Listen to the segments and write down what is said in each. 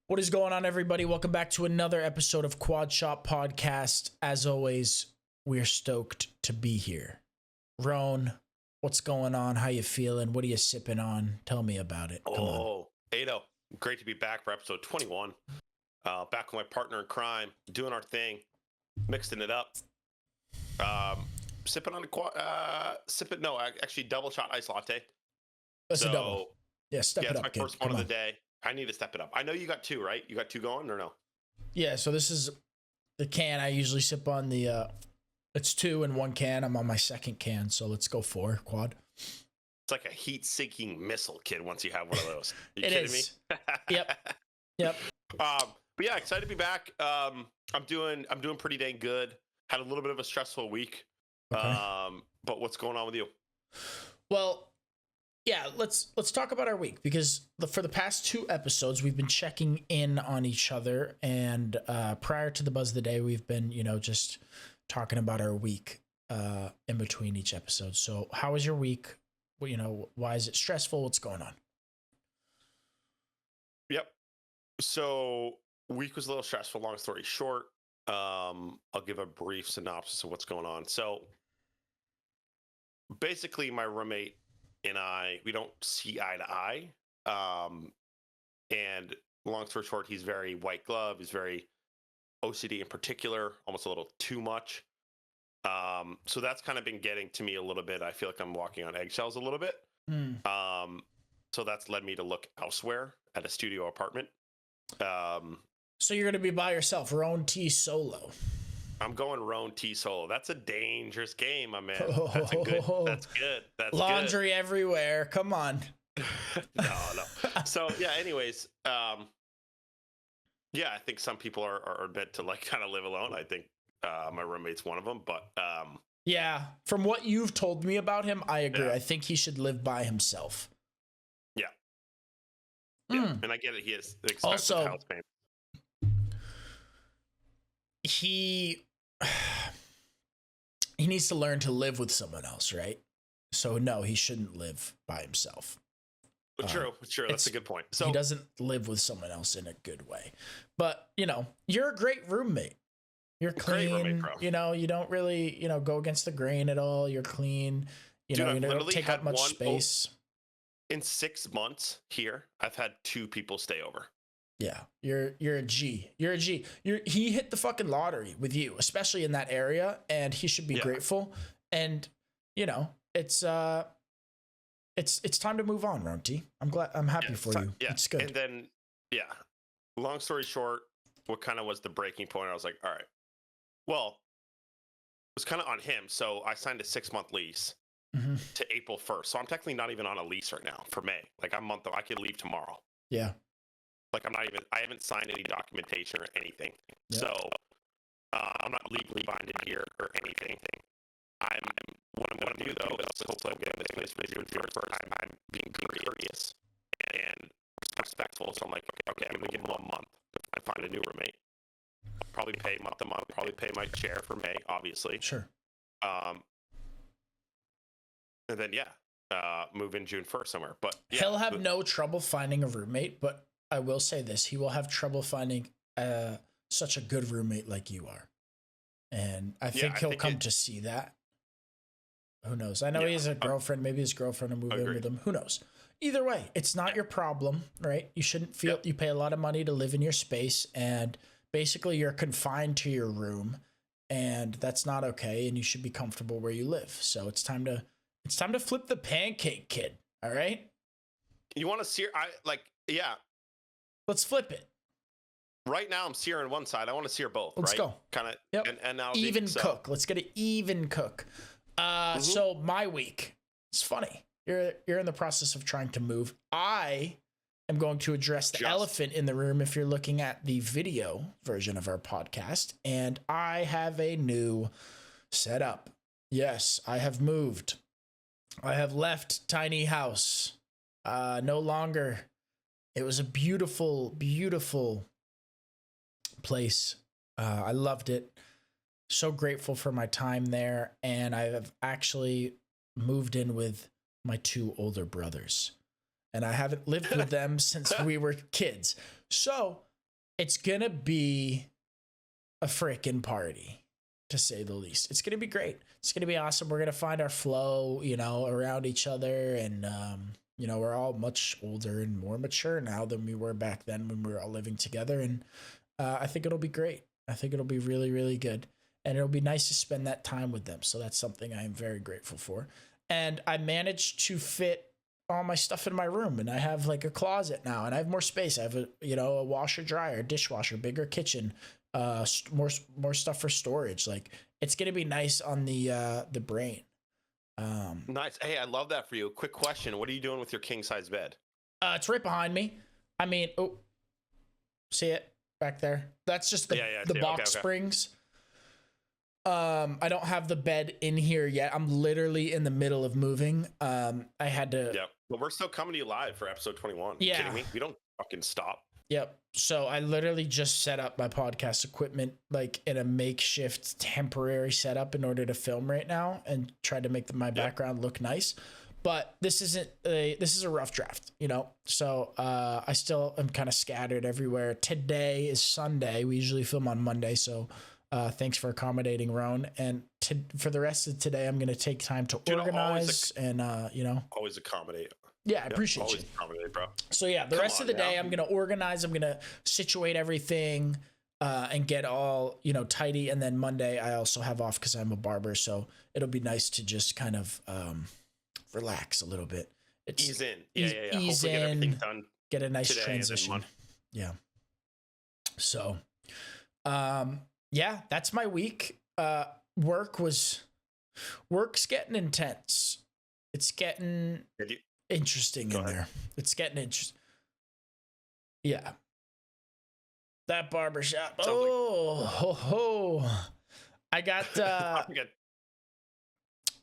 What is going on, everybody? Welcome back to another episode of Quad Shop Podcast. As always, we're stoked to be here. Roan, what's going on? How you feeling? What are you sipping on? Tell me about it. Come on. Ado, great to be back for episode 21. Back with my partner in crime, doing our thing, mixing it up. Sipping on actually double shot iced latte. That's a double. Yeah, step it up. It's my first one of the day. I need to step it up. I know you got two, right? You got two going or no? Yeah, so this is the can I usually sip on. It's two in one can. I'm on my second can, so let's go four, Quad. It's like a heat-seeking missile, kid, once you have one of those. Are you It kidding is. me? Yep. But yeah, excited to be back. I'm doing pretty dang good. Had a little bit of a stressful week. Okay. But what's going on with you? Well, yeah, let's talk about our week, because for the past two episodes we've been checking in on each other, and prior to the buzz of the day we've been just talking about our week in between each episode. So how was your week? Why is it stressful? What's going on? Yep. So week was a little stressful. Long story short, I'll give a brief synopsis of what's going on. So basically my roommate and we don't see eye to eye. And long story short, he's very white glove. He's very OCD in particular, almost a little too much. So that's kind of been getting to me a little bit. I feel like I'm walking on eggshells a little bit. So that's led me to look elsewhere at a studio apartment. So you're going to be by yourself, Roan T solo. I'm going Roan T solo. That's a dangerous game, my man. That's good. That's laundry good. Everywhere. Come on. No. So yeah, anyways, yeah, I think some people are meant to kind of live alone. I think my roommate's one of them, but yeah, from what you've told me about him, I agree. Yeah. I think he should live by himself. Yeah. And I get it. He has expensive Also, house payment. He needs to learn to live with someone else, right? So no, he shouldn't live by himself. True. That's a good point. So he doesn't live with someone else in a good way. But you're a great roommate. You're clean. Great roommate, bro. You don't really, go against the grain at all. You're clean. You don't take up much space. In 6 months here, I've had 2 people stay over. Yeah, you're a G. You're a G. He hit the fucking lottery with you, especially in that area, and he should be grateful. And it's time to move on, Roan. I'm happy for you. Yeah. It's good. And then long story short, what kind of was the breaking point? I was like, all right, well, it was kind of on him. So I signed a 6-month lease to April 1st. So I'm technically not even on a lease right now for May. Like I could leave tomorrow. Yeah. Like I haven't signed any documentation or anything. Yep. So I'm not legally binded here or anything. What I'm going to do though is hopefully I'm getting this place with you first. I'm being courteous and respectful. So I'm like, okay, I'm going to give him 1 month and find a new roommate. Probably pay month to month. Probably pay my share for May, obviously. Sure. And then move in June 1st somewhere. But he'll have no trouble finding a roommate, but I will say this: he will have trouble finding such a good roommate like you are, and I think he'll come to see that. Who knows? I know he has a girlfriend. Maybe his girlfriend will move in with him. Who knows? Either way, it's not your problem, right? You shouldn't feel you pay a lot of money to live in your space, and basically you're confined to your room, and that's not okay. And you should be comfortable where you live. So it's time to flip the pancake, kid. All right. You want to sear? Let's flip it. Right now, I'm searing one side. I want to sear both. Let's go. Kind of. Yep. And now even cook. Let's get an even cook. So my week. It's funny. You're in the process of trying to move. I am going to address the elephant in the room if you're looking at the video version of our podcast. And I have a new setup. Yes, I have moved. I have left tiny house. No longer. It was a beautiful, beautiful place. I loved it. So grateful for my time there. And I have actually moved in with my 2 older brothers. And I haven't lived with them since we were kids. So it's gonna be a freaking party, to say the least. It's gonna be great. It's gonna be awesome. We're gonna find our flow, around each other, and we're all much older and more mature now than we were back then when we were all living together, and I think it'll be great. I think it'll be really, really good, and it'll be nice to spend that time with them. So that's something I am very grateful for. And I managed to fit all my stuff in my room, and I have like a closet now, and I have more space. I have a washer, dryer, dishwasher, bigger kitchen, more stuff for storage. Like, it's gonna be nice on the brain. Nice. Hey, I love that for you. Quick question: what are you doing with your king size bed? It's right behind me. I mean, see it back there? That's just the box springs. I don't have the bed in here yet. I'm literally in the middle of moving. I had to. Yeah, but we're still coming to you live for episode 21. Yeah. You kidding me? We don't fucking stop. Yep. So I literally just set up my podcast equipment like in a makeshift temporary setup in order to film right now, and tried to make my background look nice. But this is a rough draft, So I still am kind of scattered everywhere. Today is Sunday. We usually film on Monday, so thanks for accommodating, Roan. And for the rest of today, I'm gonna take time to organize and always accommodate. Yeah, I appreciate always you. Accommodate, bro. So yeah, the rest of the day, I'm gonna organize. I'm gonna situate everything and get all tidy. And then Monday, I also have off because I'm a barber, so it'll be nice to just kind of relax a little bit. Ease in. Ease Hopefully in. Get everything done. Get a nice transition. Yeah. So, that's my week. Work's getting intense. It's getting interesting in there. It's getting interesting. Yeah. That barbershop. I got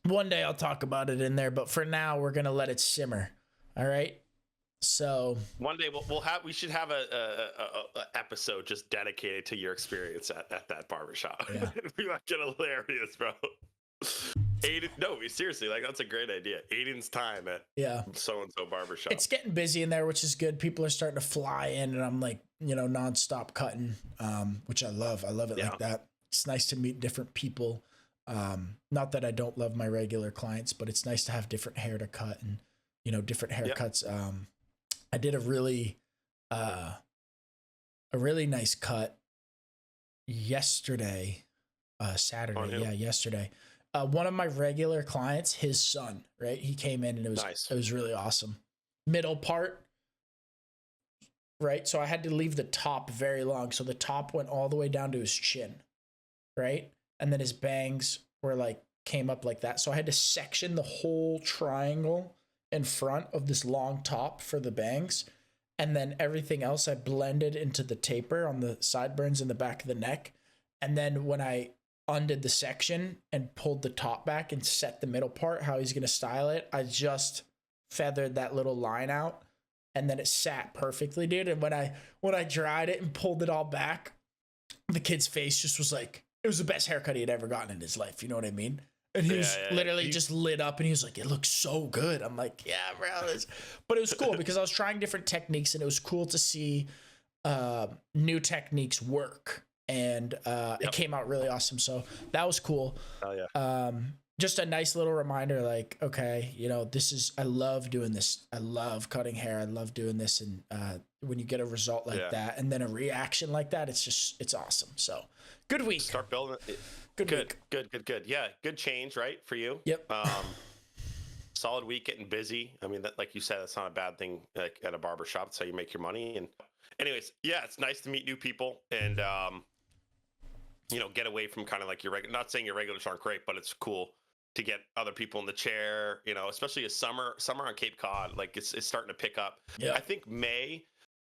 one day I'll talk about it in there, but for now we're gonna let it simmer. All right. So one day we should have a episode just dedicated to your experience at that barbershop. Yeah. We might get hilarious, bro. Aiden, no, seriously, like that's a great idea. Aiden's time at so-and-so barbershop. It's getting busy in there, which is good. People are starting to fly in, and I'm like, nonstop cutting, which I love. I love it like that. It's nice to meet different people. Not that I don't love my regular clients, but it's nice to have different hair to cut and, different haircuts. I did a really nice cut yesterday, Saturday. Yeah, yesterday. One of my regular clients, his son, right? He came in and it was nice. It was really awesome. Middle part, right? So I had to leave the top very long. So the top went all the way down to his chin, right? And then his bangs were came up like that. So I had to section the whole triangle in front of this long top for the bangs. And then everything else I blended into the taper on the sideburns in the back of the neck. And then when I undid the section and pulled the top back and set the middle part, how he's going to style it, I just feathered that little line out, and then it sat perfectly, dude. And when I dried it and pulled it all back, the kid's face just was like, it was the best haircut he had ever gotten in his life. You know what I mean? And he was literally just lit up, and he was like, it looks so good. I'm like, yeah, bro. But it was cool because I was trying different techniques, and it was cool to see new techniques work. And it came out really awesome. So that was cool. Oh, yeah. Just a nice little reminder, okay, I love doing this. I love cutting hair. I love doing this. And when you get a result like that and then a reaction like that, it's awesome. So good week. Start building it. Good. Yeah. Good change, right? For you. Yep. Solid week, getting busy. I mean, that, like you said, that's not a bad thing. Like at a barber shop, that's how you make your money. And anyways, yeah, it's nice to meet new people and, get away from kind of like your regular, not saying your regulars aren't great, but it's cool to get other people in the chair, especially as summer on Cape Cod, like it's starting to pick up. Yeah. I think May,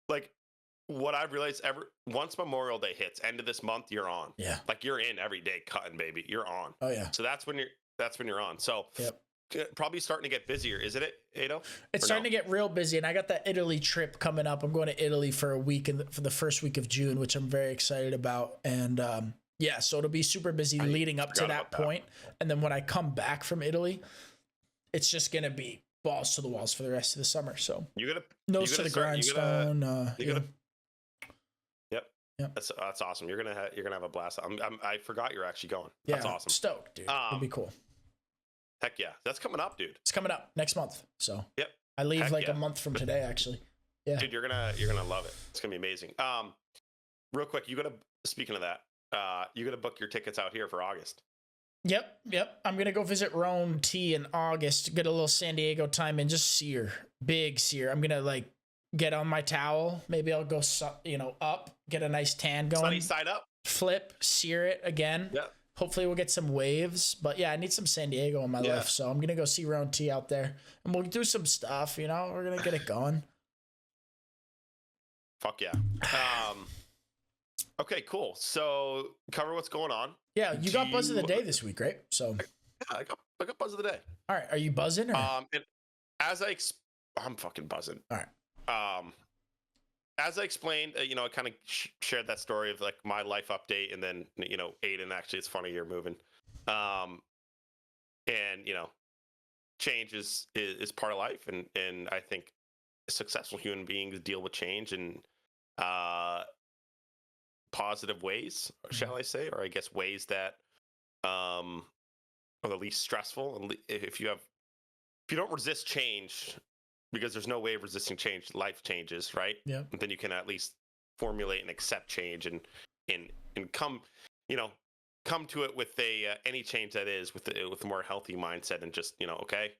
like what I've realized once Memorial Day hits, end of this month, you're on. Yeah. Like you're in every day cutting, baby. You're on. Oh yeah. So that's when you're on. So probably starting to get busier, isn't it, Ado? It's starting to get real busy, and I got that Italy trip coming up. I'm going to Italy for a week for the first week of June, which I'm very excited about. And so it'll be super busy leading up to that point. And then when I come back from Italy, it's just gonna be balls to the walls for the rest of the summer. So nose to the grindstone. Yeah. That's awesome. You're gonna have a blast. I forgot you're actually going. Yeah, That's awesome. Stoked, dude. It'd be cool. Heck yeah, that's coming up, dude. It's coming up next month. So yep, I leave a month from today, actually. Yeah, dude, you're gonna love it. It's gonna be amazing. Real quick, speaking of that, you gotta book your tickets out here for August. Yep. I'm gonna go visit Roan T in August. Get a little San Diego time and just see her. I'm gonna like get on my towel. Maybe I'll go, up, get a nice tan going. Sunny side up. Flip, sear it again. Yep. Hopefully we'll get some waves. But yeah, I need some San Diego in my life. So I'm going to go see Roan T out there. And we'll do some stuff, We're going to get it going. Fuck yeah. Okay, cool. So cover what's going on. Yeah, you got Buzz of the Day this week, right? So yeah, I got Buzz of the Day. All right, are you buzzing? Or? And I'm fucking buzzing. All right. As I explained, I kind of shared that story of like my life update, and then Aiden, actually, it's funny you're moving, and change is part of life, and I think successful human beings deal with change in positive ways, shall I say, or I guess ways that are the least stressful. And if you don't resist change, because there's no way of resisting change, life changes, right? Yeah. Then you can at least formulate and accept change and come to it with any change that is with a more healthy mindset, and just okay,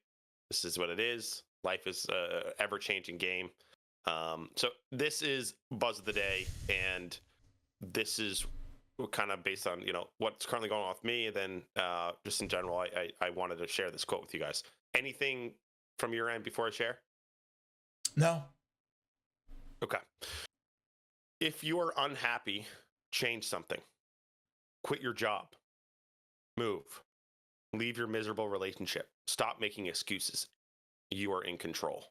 this is what it is. Life is a ever changing game. So this is Buzz of the Day, and this is kind of based on what's currently going on with me. And then just in general, I wanted to share this quote with you guys. Anything from your end before I share? No. Okay. If you are unhappy, change something. Quit your job. Move. Leave your miserable relationship. Stop making excuses. You are in control.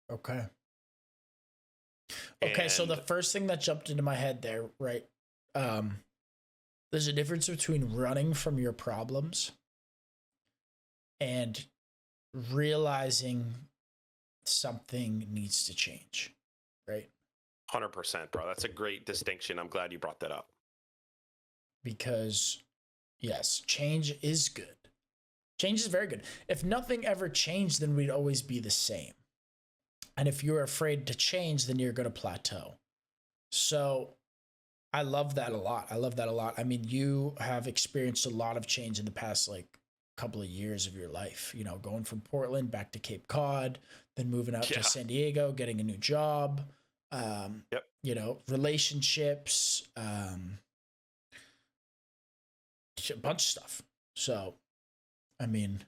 Okay. Okay, so the first thing that jumped into my head there, right? There's a difference between running from your problems and realizing something needs to change, right? 100%, bro. That's a great distinction. I'm glad you brought that up. Because, yes, change is good. Change is very good. If nothing ever changed, then we'd always be the same. And if you're afraid to change, then you're going to plateau. So I love that a lot. I mean, you have experienced a lot of change in the past, couple of years of your life, going from Portland back to Cape Cod, then moving out to San Diego, getting a new job, relationships, a bunch of stuff. So, I mean,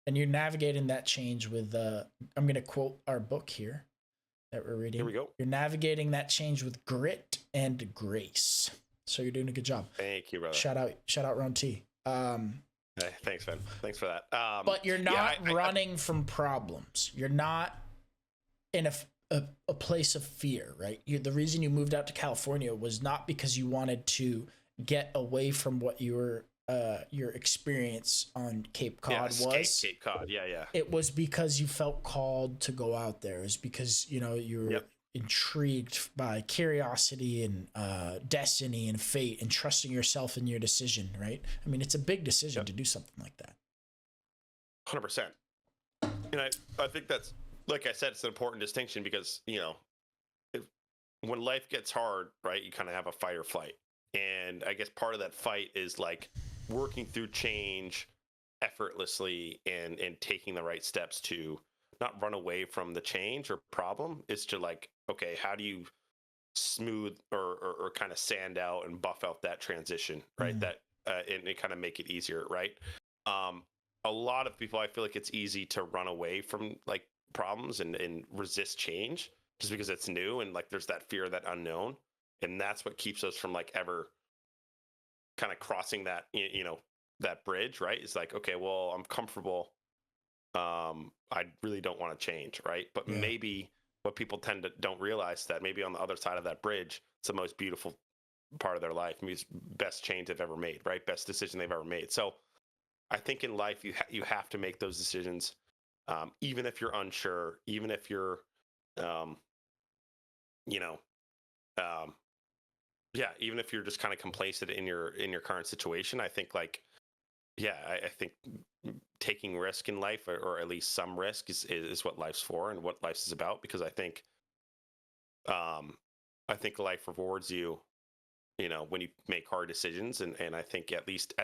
and you're navigating that change with, I'm going to quote our book here that we're reading. Here we go. You're navigating that change with grit and grace. So you're doing a good job. Thank you, brother. Shout out Roan T. Hey, thanks, man. Thanks for that. But you're not running from problems. You're not in a place of fear, right? The reason you moved out to California was not because you wanted to get away from what your experience on Cape Cod was. Cape Cod, yeah. It was because you felt called to go out there. It was because you were intrigued by curiosity and destiny and fate and trusting yourself in your decision, right? I mean, it's a big decision to do something like that. 100%. And I think that's, like I said, it's an important distinction because, when life gets hard, right, you kind of have a fight or flight. And I guess part of that fight is like working through change effortlessly and taking the right steps to not run away from the change or problem. Is to okay, how do you smooth or kind of sand out and buff out that transition, right? That and kind of make it easier, right? A lot of people, I feel like it's easy to run away from problems and resist change just because it's new and there's that fear of that unknown, and that's what keeps us from ever kind of crossing that that bridge, right? It's okay, well, I'm comfortable. I really don't want to change, right? But maybe what people don't realize that maybe on the other side of that bridge, it's the most beautiful part of their life. Maybe it's best change they've ever made, right? Best decision they've ever made. So I think in life you have to make those decisions, even if you're unsure, even if you're, yeah, even if you're just kind of complacent in your current situation, I think like, yeah, I think taking risk in life, or at least some risk, is what life's for and what life's is about. Because um, I think life rewards you, when you make hard decisions, and I think at least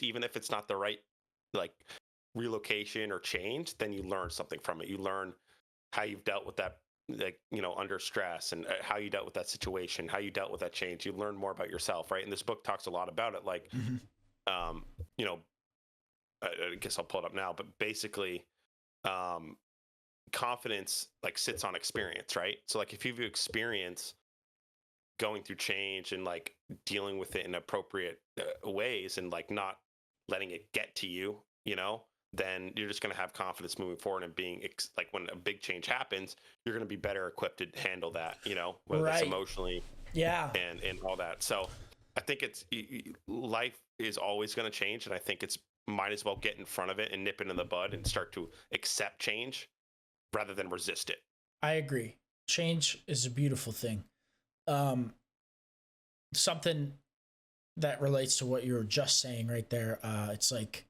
even if it's not the right, like, relocation or change, then you learn something from it. You learn how you've dealt with that, like, under stress, and how you dealt with that situation, how you dealt with that change. You learn more about yourself, right? And this book talks a lot about it, like, Mm-hmm. um, you know, I guess I'll pull it up now, but basically, um, confidence like sits on experience, right? So like if you've experienced going through change and like dealing with it in appropriate ways, and like not letting it get to you, then you're just going to have confidence moving forward, and being like, when a big change happens, you're going to be better equipped to handle that, whether it's Right. emotionally Yeah. and all that. So I think life is always going to change, and I think it's might as well get in front of it and nip it in the bud and start to accept change rather than resist it. I agree. Change is a beautiful thing. Um, Something that relates to what you were just saying right there. It's like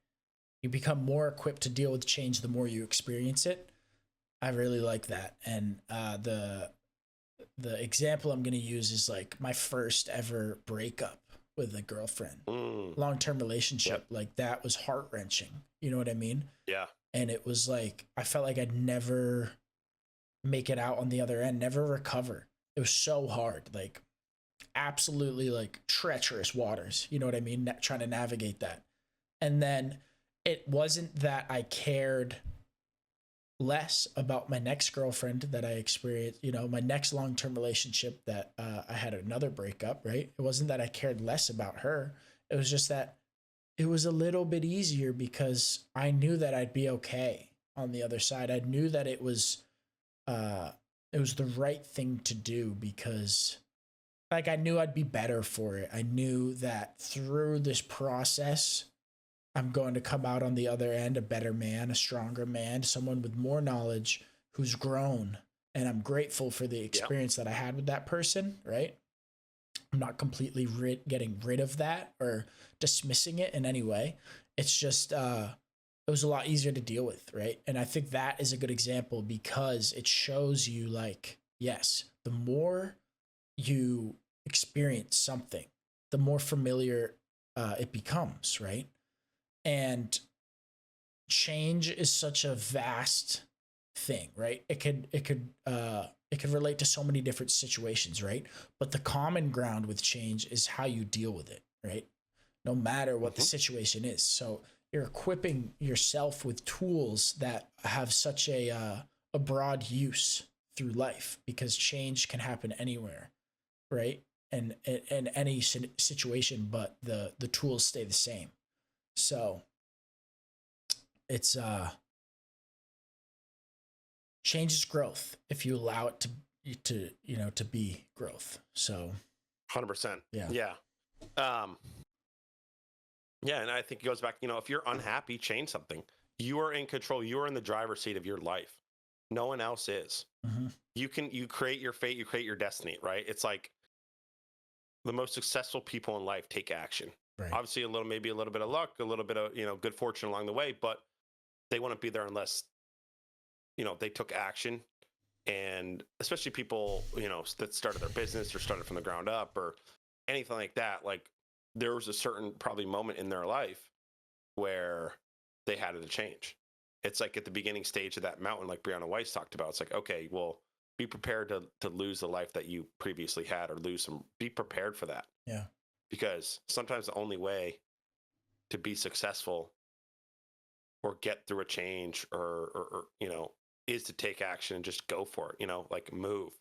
you become more equipped to deal with change the more you experience it. I really like that. And the example I'm going to use is like my first ever breakup with a girlfriend. Long-term relationship. Yep. Like that was heart-wrenching. You know what I mean? Yeah. And it was like I felt like I'd never make it out on the other end, never recover. It was so hard, like absolutely like treacherous waters. You know what I mean? Trying to navigate that. And then it wasn't that I cared less about my next girlfriend that I experienced, my next long-term relationship that I had another breakup, right? It wasn't that I cared less about her. It was just that it was a little bit easier because I knew that I'd be okay on the other side. I knew that it was the right thing to do because like I knew I'd be better for it. I knew that through this process, I'm going to come out on the other end a better man, a stronger man, someone with more knowledge who's grown. And I'm grateful for the experience that I had with that person, right? I'm not completely getting rid of that or dismissing it in any way. It's just, it was a lot easier to deal with, right? And I think that is a good example because it shows you like, yes, the more you experience something, the more familiar it becomes, right? And change is such a vast thing, right? It could relate to so many different situations, right? But the common ground with change is how you deal with it, right? No matter what the situation is. So you're equipping yourself with tools that have such a broad use through life because change can happen anywhere, right? And in any situation, but the tools stay the same. So it's change is growth if you allow it to be growth. So 100%. Yeah. Yeah, and I think it goes back, if you're unhappy, change something. You are in control. You are in the driver's seat of your life. No one else is. Mm-hmm. You create your fate, you create your destiny, right? It's like the most successful people in life take action. Right. Obviously maybe a little bit of luck, a little bit of, good fortune along the way, but they wouldn't be there unless, they took action. And especially people, that started their business or started from the ground up or anything like that, like there was a certain probably moment in their life where they had to change. It's like at the beginning stage of that mountain, like Brianna Weiss talked about, it's like, okay, well, be prepared to lose the life that you previously had or be prepared for that. Yeah. Because sometimes the only way to be successful or get through a change or is to take action and just go for it, like move,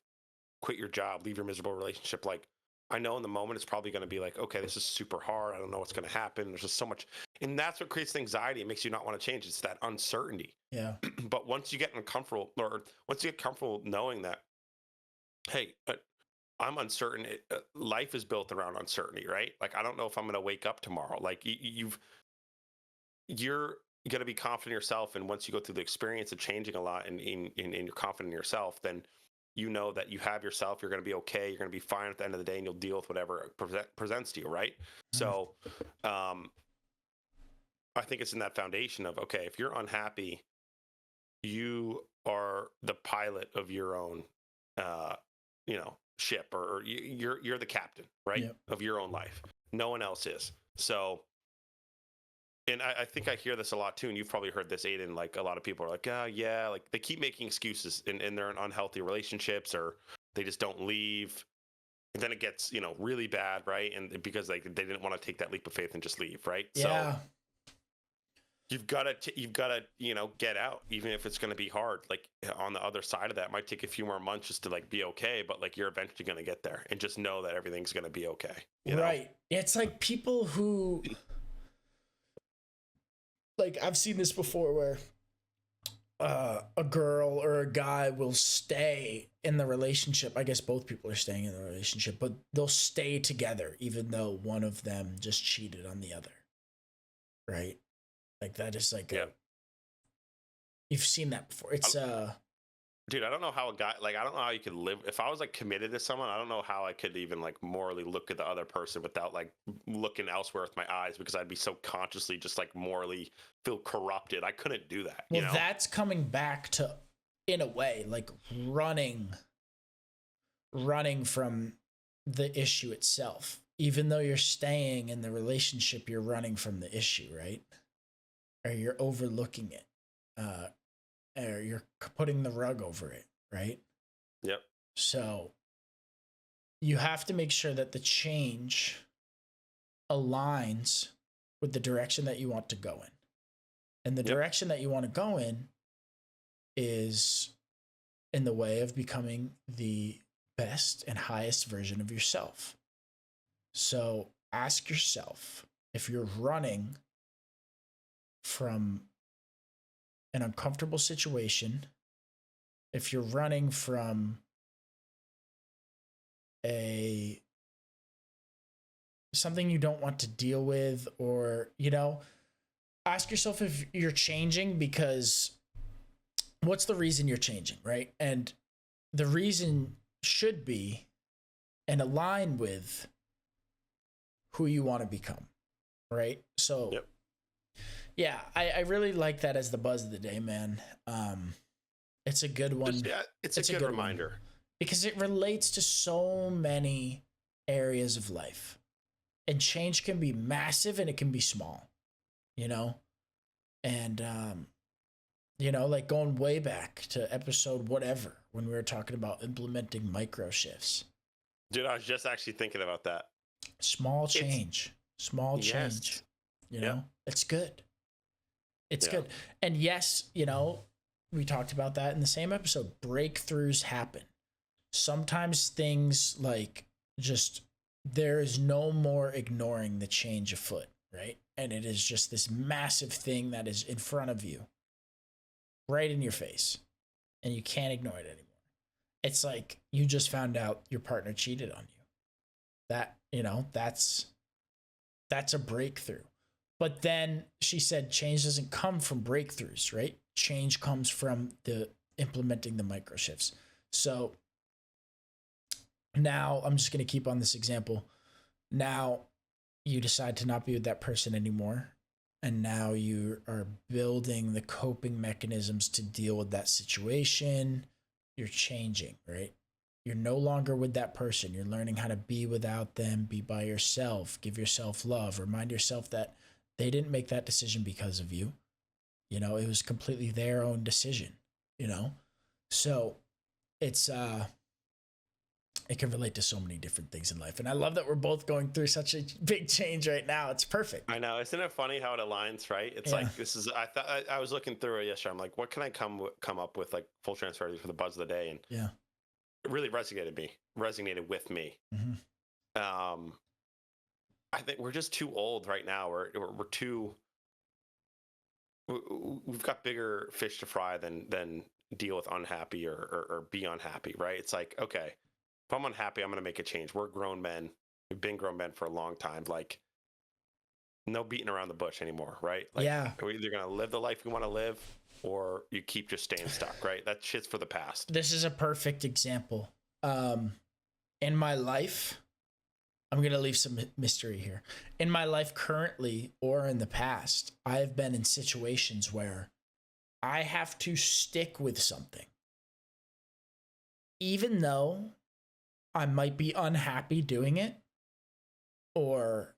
quit your job, leave your miserable relationship. Like I know in the moment it's probably going to be like, okay, this is super hard. I don't know what's going to happen. There's just so much. And that's what creates the anxiety. It makes you not want to change. It's that uncertainty. Yeah. But once you get uncomfortable or once you get comfortable knowing that, hey, I'm uncertain. Life is built around uncertainty, right? Like, I don't know if I'm going to wake up tomorrow. Like you're going to be confident in yourself. And once you go through the experience of changing a lot and you're confident in yourself, then you know that you have yourself, you're going to be okay, you're going to be fine at the end of the day, and you'll deal with whatever presents to you, right? So I think it's in that foundation of, okay, if you're unhappy, you are the pilot of your own ship, or you're the captain, right? Yep. Of your own life. No one else is. So, and I think I hear this a lot too, and you've probably heard this, Aiden. Like, a lot of people are like, oh yeah, like they keep making excuses, and they're in unhealthy relationships, or they just don't leave. And then it gets, really bad, right? And because they didn't want to take that leap of faith and just leave, right? Yeah. So you've got to get out, even if it's going to be hard. Like, on the other side of that, it might take a few more months just to like be okay, but like you're eventually going to get there, and just know that everything's going to be okay. Right. It's like people who, like, I've seen this before where a girl or a guy will stay in the relationship. I guess both people are staying in the relationship, but they'll stay together even though one of them just cheated on the other. Right? Like, that is like you've seen that before. It's dude, I don't know how a guy, like, I don't know how you could live. If I was like committed to someone, I don't know how I could even like morally look at the other person without like looking elsewhere with my eyes, because I'd be so consciously just like morally feel corrupted. I couldn't do that. Well, that's coming back to, in a way, like running from the issue itself. Even though you're staying in the relationship, you're running from the issue, right? Or you're overlooking it, or you're putting the rug over it, right? Yep. So you have to make sure that the change aligns with the direction that you want to go in. And the direction that you want to go in is in the way of becoming the best and highest version of yourself. So ask yourself, if you're running from an uncomfortable situation, if you're running from something you don't want to deal with, or, ask yourself if you're changing, because what's the reason you're changing, right? And the reason should be and align with who you want to become, right? So yeah, I really like that as the buzz of the day, man. It's a good one. It's a good reminder. Because it relates to so many areas of life. And change can be massive and it can be small, And, like going way back to episode whatever, when we were talking about implementing micro shifts. Dude, I was just actually thinking about that. Small change. It's good. It's good. And yes, we talked about that in the same episode. Breakthroughs happen. Sometimes things like just, there is no more ignoring the change afoot, right? And it is just this massive thing that is in front of you, right in your face, and you can't ignore it anymore. It's like you just found out your partner cheated on you. That, that's a breakthrough. But then she said change doesn't come from breakthroughs, right? Change comes from the implementing the micro shifts. So now I'm just going to keep on this example. Now you decide to not be with that person anymore. And now you are building the coping mechanisms to deal with that situation. You're changing, right? You're no longer with that person. You're learning how to be without them, be by yourself, give yourself love, remind yourself that they didn't make that decision because of you. It was completely their own decision, So it's, it can relate to so many different things in life. And I love that we're both going through such a big change right now. It's perfect. I know. Isn't it funny how it aligns, right? It's like, I thought, I was looking through it yesterday. I'm like, what can I come up with, like, full transparency for the buzz of the day? And it really resonated with me. Mm-hmm. I think we're just too old right now. We've got bigger fish to fry than deal with unhappy or be unhappy, right? It's like, okay, if I'm unhappy, I'm going to make a change. We're grown men. We've been grown men for a long time. Like, no beating around the bush anymore, right? Like, yeah. we're either going to live the life we want to live, or you keep just staying stuck, right? That shit's for the past. This is a perfect example. In my life, I'm going to leave some mystery here. In my life currently or in the past, I have been in situations where I have to stick with something. Even though I might be unhappy doing it, or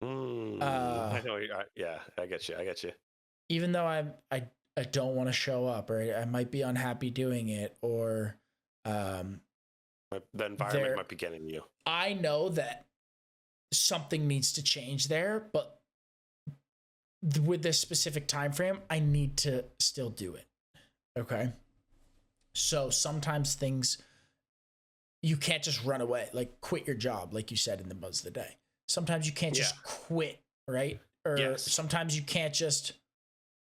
I know. Yeah, I get you. Even though I don't want to show up, or I might be unhappy doing it, or the environment might be getting you. I know that something needs to change there, but with this specific time frame, I need to still do it. Okay. So sometimes things, you can't just run away, like quit your job, like you said in the buzz of the day. Sometimes you can't just quit, right? Or sometimes you can't just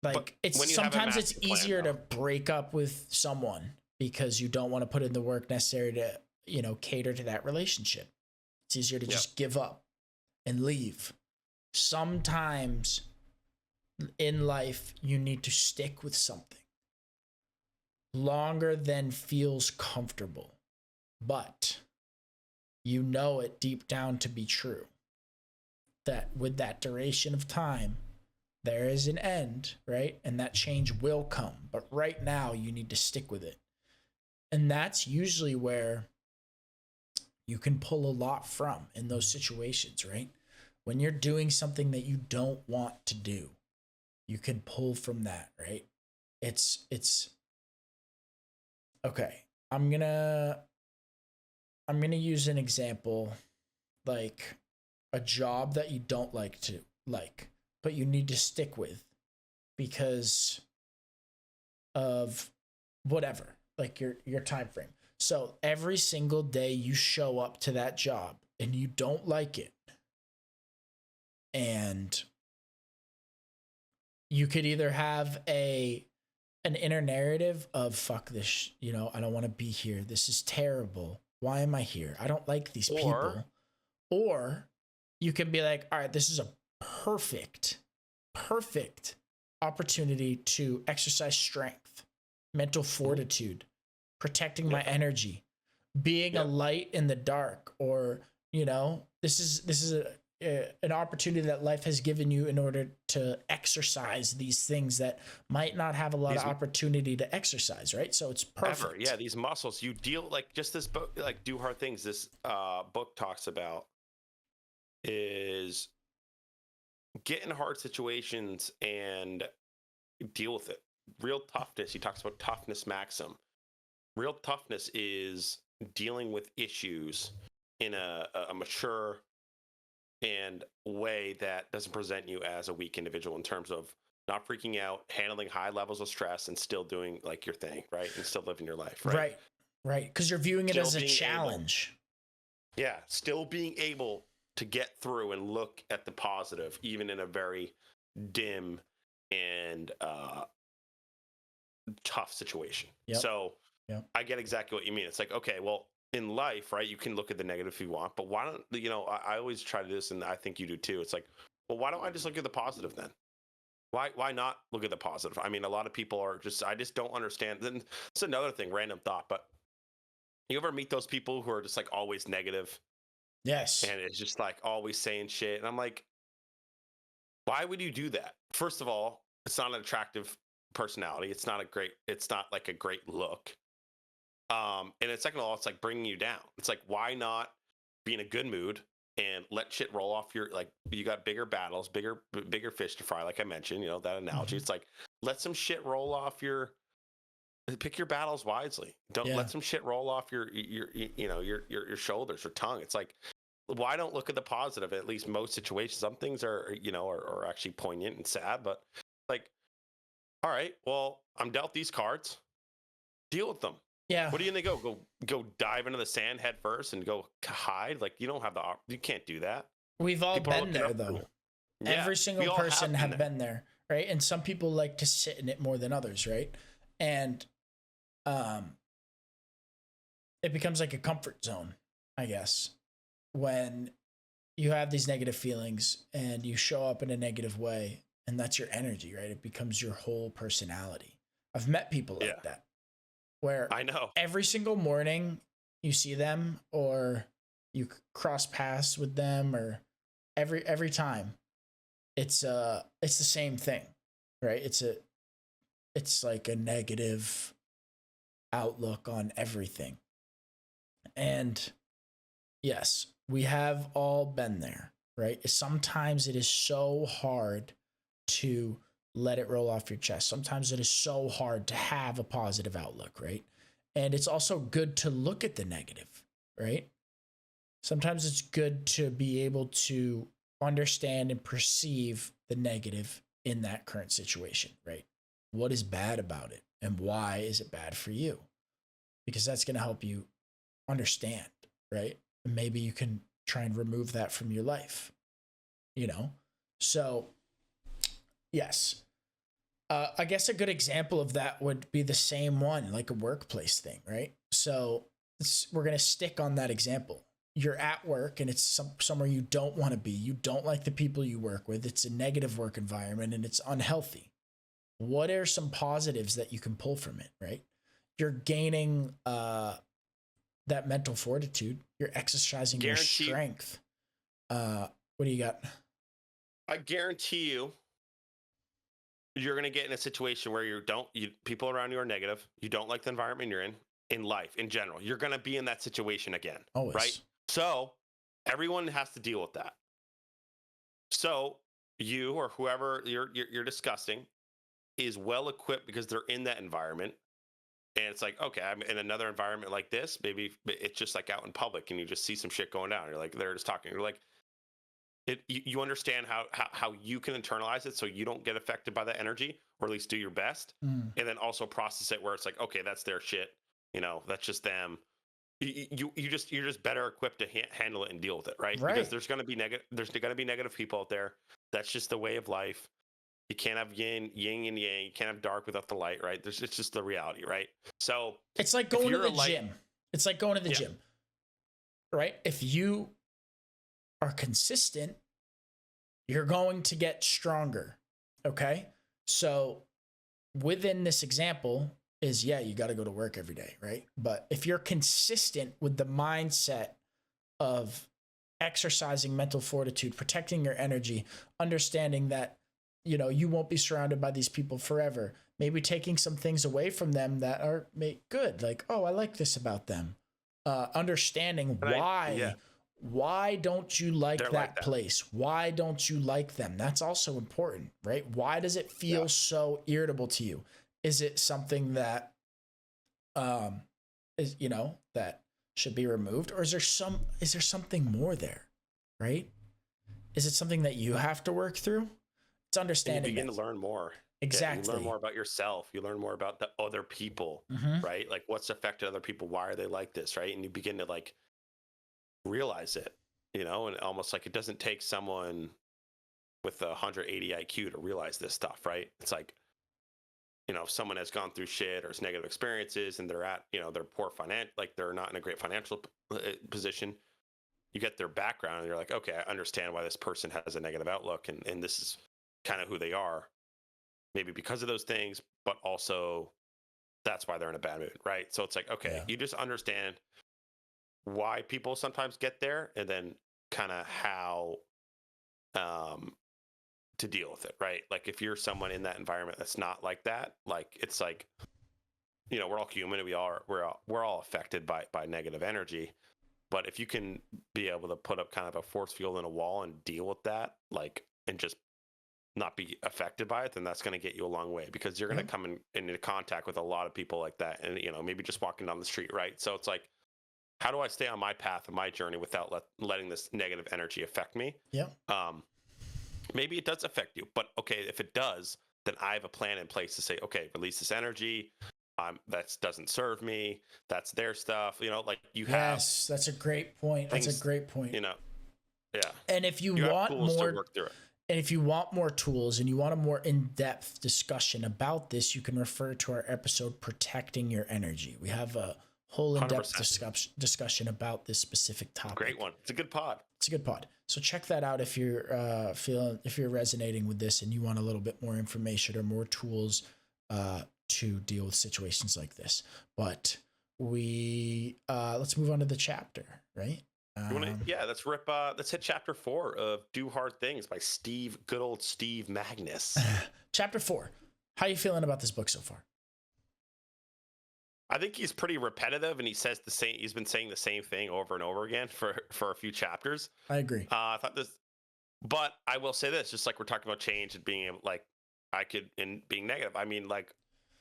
sometimes it's easier to break up with someone because you don't want to put in the work necessary to, cater to that relationship. It's easier to just give up and leave. Sometimes in life, you need to stick with something longer than feels comfortable, but you know it deep down to be true, that with that duration of time, there is an end, right? And that change will come. But right now, you need to stick with it. And that's usually where you can pull a lot from in those situations, right? When you're doing something that you don't want to do, you can pull from that, right? It's okay. I'm gonna use an example, like a job that you don't like, but you need to stick with because of whatever, like your time frame. So every single day you show up to that job and you don't like it, and you could either have an inner narrative of fuck this, I don't want to be here. This is terrible. Why am I here? I don't like these people. Or you can be like, all right, this is a perfect opportunity to exercise strength, mental fortitude, protecting my energy, being a light in the dark, or, this is an opportunity that life has given you in order to exercise these things that might not have a lot of opportunity to exercise, right? So it's perfect. Yeah, these muscles you deal, like just this book, like Do Hard Things, this book talks about is get in hard situations and deal with it. Real toughness, he talks about toughness maxim. Real toughness is dealing with issues in a mature and way that doesn't present you as a weak individual, in terms of not freaking out, handling high levels of stress, and still doing like your thing, right? And still living your life, right? Right. Because you're viewing it as a challenge. Still being able to get through and look at the positive, even in a very dim and tough situation. So I get exactly what you mean. It's like, okay, well, in life, right, you can look at the negative if you want, but why don't, I always try to do this, and I think you do too. It's like, well, why don't I just look at the positive then? Why not look at the positive? I mean, a lot of people are I just don't understand. Then it's another thing, random thought, but you ever meet those people who are just like always negative? Yes. And it's just like always saying shit. And I'm like, why would you do that? First of all, it's not an attractive personality. It's not like a great look. And then second of all, it's like bringing you down. It's like, why not be in a good mood and let shit roll off your, like, you got bigger battles, bigger fish to fry, like I mentioned, that analogy. It's like, let some shit roll off pick your battles wisely. Don't let some shit roll off your shoulders or tongue. It's like, why don't look at the positive? At least most situations, some things are actually poignant and sad, but like, all right, well, I'm dealt these cards, deal with them. Yeah. What are you gonna go dive into the sand head first and go hide? Like, you don't have you can't do that. We've all been there though. Every single person have been there, right? And some people like to sit in it more than others, right? And it becomes like a comfort zone, I guess, when you have these negative feelings and you show up in a negative way, and that's your energy, right? It becomes your whole personality. I've met people like that where I know every single morning you see them or you cross paths with them, or every time it's the same thing, right? It's like a negative outlook on everything. And yes, we have all been there, right? Sometimes it is so hard to let it roll off your chest. Sometimes it is so hard to have a positive outlook, right? And it's also good to look at the negative, right? Sometimes it's good to be able to understand and perceive the negative in that current situation, right? What is bad about it and why is it bad for you? Because that's going to help you understand, right? And maybe you can try and remove that from your life, you know? So, yes. I guess a good example of that would be the same one, like a workplace thing, right? So we're going to stick on that example. You're at work and it's somewhere you don't want to be. You don't like the people you work with. It's a negative work environment and it's unhealthy. What are some positives that you can pull from it, right? You're gaining that mental fortitude. You're exercising your strength. What do you got? I guarantee you're going to get in a situation where people around you are negative. You don't like the environment you're in life, in general. You're going to be in that situation again. Always. Right? So everyone has to deal with that. So you or whoever you're discussing is well equipped because they're in that environment. And it's like, okay, I'm in another environment like this. Maybe it's just like out in public and you just see some shit going down. You're like, they're just talking. You're like, you understand how you can internalize it so you don't get affected by that energy, or at least do your best. And then also process it where it's like, okay, that's their shit. That's just them. You're just better equipped to handle it and deal with it, right? Because there's going to be negative people out there. That's just the way of life. You can't have yin and yang. You can't have dark without the light, right? It's just the reality, right? So it's like going to the gym. It's like going to the gym, right? If you are consistent, you're going to get stronger. Okay. So within this example is, you got to go to work every day, right? But if you're consistent with the mindset of exercising mental fortitude, protecting your energy, understanding that, you won't be surrounded by these people forever, maybe taking some things away from them that are good. Like, oh, I like this about them. Understanding why don't you like that place? Why don't you like them? That's also important, right? Why does it feel so irritable to you? Is it something that is that should be removed, or is there something more there, right? Is it something that you have to work through? It's understanding. You begin to learn more. Exactly. You learn more about yourself. You learn more about the other people, right? Like what's affected other people. Why are they like this, right? And you begin to realize it, and almost like it doesn't take someone with 180 IQ to realize this stuff, right? It's like, if someone has gone through shit or has negative experiences and they're at, they're poor they're not in a great financial position, you get their background and you're like, okay, I understand why this person has a negative outlook and this is kind of who they are, maybe because of those things, but also that's why they're in a bad mood, right? So it's like, okay, you just understand why people sometimes get there and then kind of how to deal with it, right? Like if you're someone in that environment that's not like that, like it's like, we're all human and we're all affected by negative energy. But if you can be able to put up kind of a force field in a wall and deal with that, and just not be affected by it, then that's going to get you a long way, because you're going to come into contact with a lot of people like that. And, maybe just walking down the street, right? So it's like, how do I stay on my path and my journey without letting this negative energy affect me? Yeah. Maybe it does affect you, but okay, if it does, then I have a plan in place to say, okay, release this energy. That doesn't serve me. That's their stuff. You have. Yes, that's a great point. That's a great point. Yeah. And if you want more, and if you want more tools and you want a more in-depth discussion about this, you can refer to our episode, Protecting Your Energy. We have a whole in-depth 100%. discussion about this specific topic. Great one. It's a good pod. It's a good pod. So check that out if you're if you're resonating with this and you want a little bit more information or more tools to deal with situations like this. But we let's move on to the chapter, right? Let's hit chapter 4 of Do Hard Things by good old Steve Magnus. Chapter 4. How are you feeling about this book so far? I think he's pretty repetitive, and he's been saying the same thing over and over again for a few chapters. I agree. I thought this, but I will say this, just like we're talking about change and being like, being negative. I mean, like,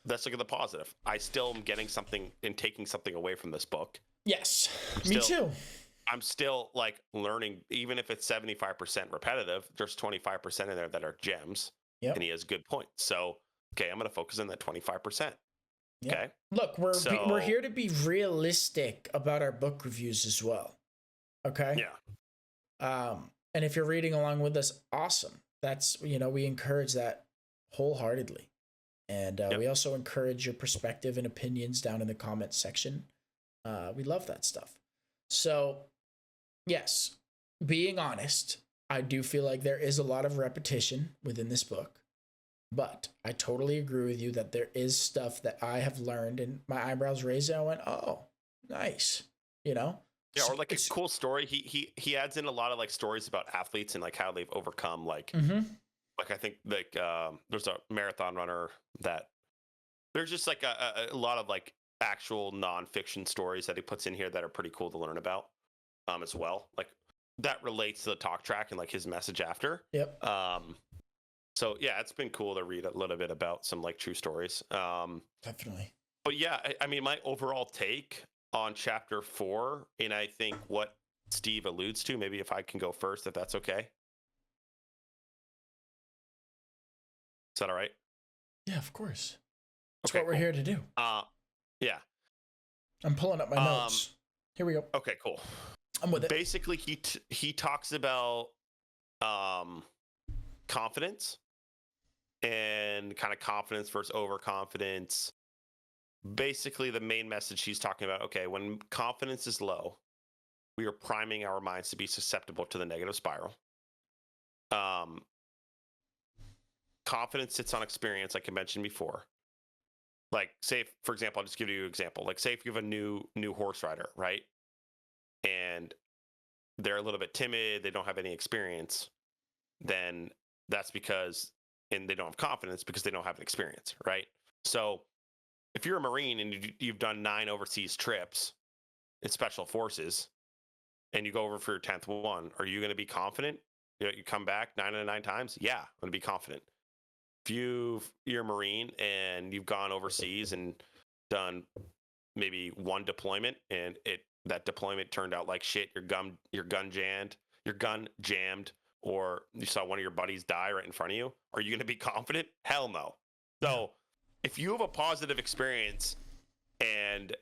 let's look at the positive. I still am getting something and taking something away from this book. Yes, me too. I'm still like learning, even if it's 75% repetitive, there's 25% in there that are gems. Yep. And he has good points. So, okay, I'm going to focus on that 25%. Yep. Okay. Look, we're here to be realistic about our book reviews as well. Okay. Yeah. And if you're reading along with us, awesome. That's, we encourage that wholeheartedly. And we also encourage your perspective and opinions down in the comments section. We love that stuff. So, yes, being honest, I do feel like there is a lot of repetition within this book, but I totally agree with you that there is stuff that I have learned and my eyebrows raised and I went, oh, nice, Yeah, or like a cool story. He adds in a lot of like stories about athletes and like how they've overcome like I think like there's a marathon runner that there's just like a lot of like actual nonfiction stories that he puts in here that are pretty cool to learn about as well. Like that relates to the talk track and like his message after. Yep. So yeah, it's been cool to read a little bit about some like true stories. Definitely. But yeah, I mean, my overall take on chapter 4, and I think what Steve alludes to, maybe if I can go first, if that's okay. Is that all right? Yeah, of course. That's what we're here to do. Yeah. I'm pulling up my notes. Here we go. Okay, cool. I'm with it. Basically, he talks about confidence and kind of confidence versus overconfidence. Basically, the main message he's talking about, okay, when confidence is low, we are priming our minds to be susceptible to the negative spiral. Confidence sits on experience, like I mentioned before. Like, say, for example, I'll just give you an example. Like, say if you have a new horse rider, right? And they're a little bit timid, they don't have any experience, then that's because, and they don't have confidence because they don't have an experience, right? So if you're a Marine and you've done 9 overseas trips in special forces and you go over for your 10th one, are you going to be confident? You come back 9 out of 9 times? Yeah, I'm going to be confident. If you're a Marine and you've gone overseas and done maybe one deployment and that deployment turned out like shit, your gun jammed, or you saw one of your buddies die right in front of you, are you going to be confident? Hell no. So if you have a positive experience and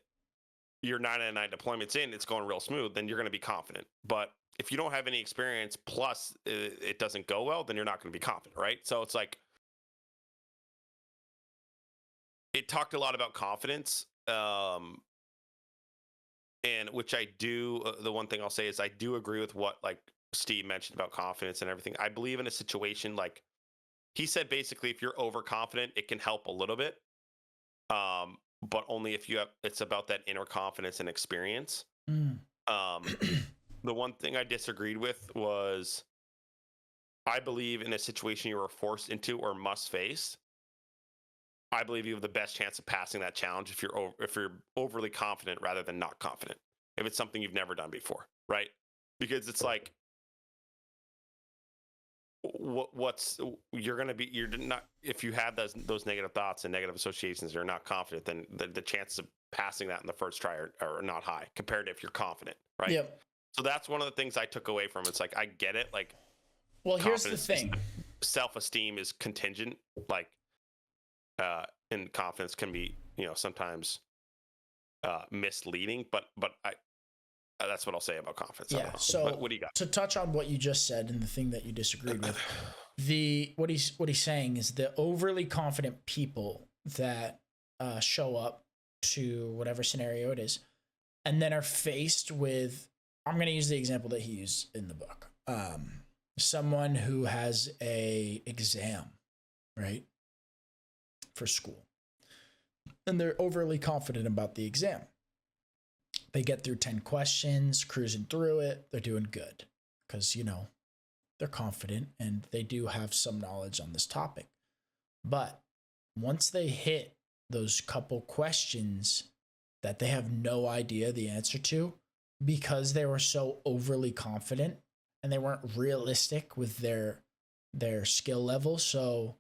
your 9 out of 9 deployments in, it's going real smooth, then you're going to be confident. But if you don't have any experience, plus it doesn't go well, then you're not going to be confident, right? So it's like, it talked a lot about confidence, and which I do. The one thing I'll say is I do agree with what like Steve mentioned about confidence and everything. I believe in a situation like he said, basically, if you're overconfident, it can help a little bit, but only if you have. It's about that inner confidence and experience. The one thing I disagreed with was, I believe in a situation you are forced into or must face, I believe you have the best chance of passing that challenge if you're overly confident rather than not confident. If it's something you've never done before, right? Because it's like, you're not, if you have those negative thoughts and negative associations, you're not confident, then the chances of passing that in the first try are not high compared to if you're confident, right? Yep. So that's one of the things I took away from it. It's like, I get it. Like, well, here's the thing. Self-esteem is contingent, like, and confidence can be, sometimes misleading, but that's what I'll say about confidence. Yeah. So what do you got? To touch on what you just said and the thing that you disagreed with, what he's saying is the overly confident people that show up to whatever scenario it is, and then are faced with, I'm going to use the example that he used in the book. Someone who has a exam, right, for school, and they're overly confident about the exam. They get through 10 questions, cruising through it. They're doing good because, you know, they're confident and they do have some knowledge on this topic. But once they hit those couple questions that they have no idea the answer to, because they were so overly confident and they weren't realistic with their skill level. So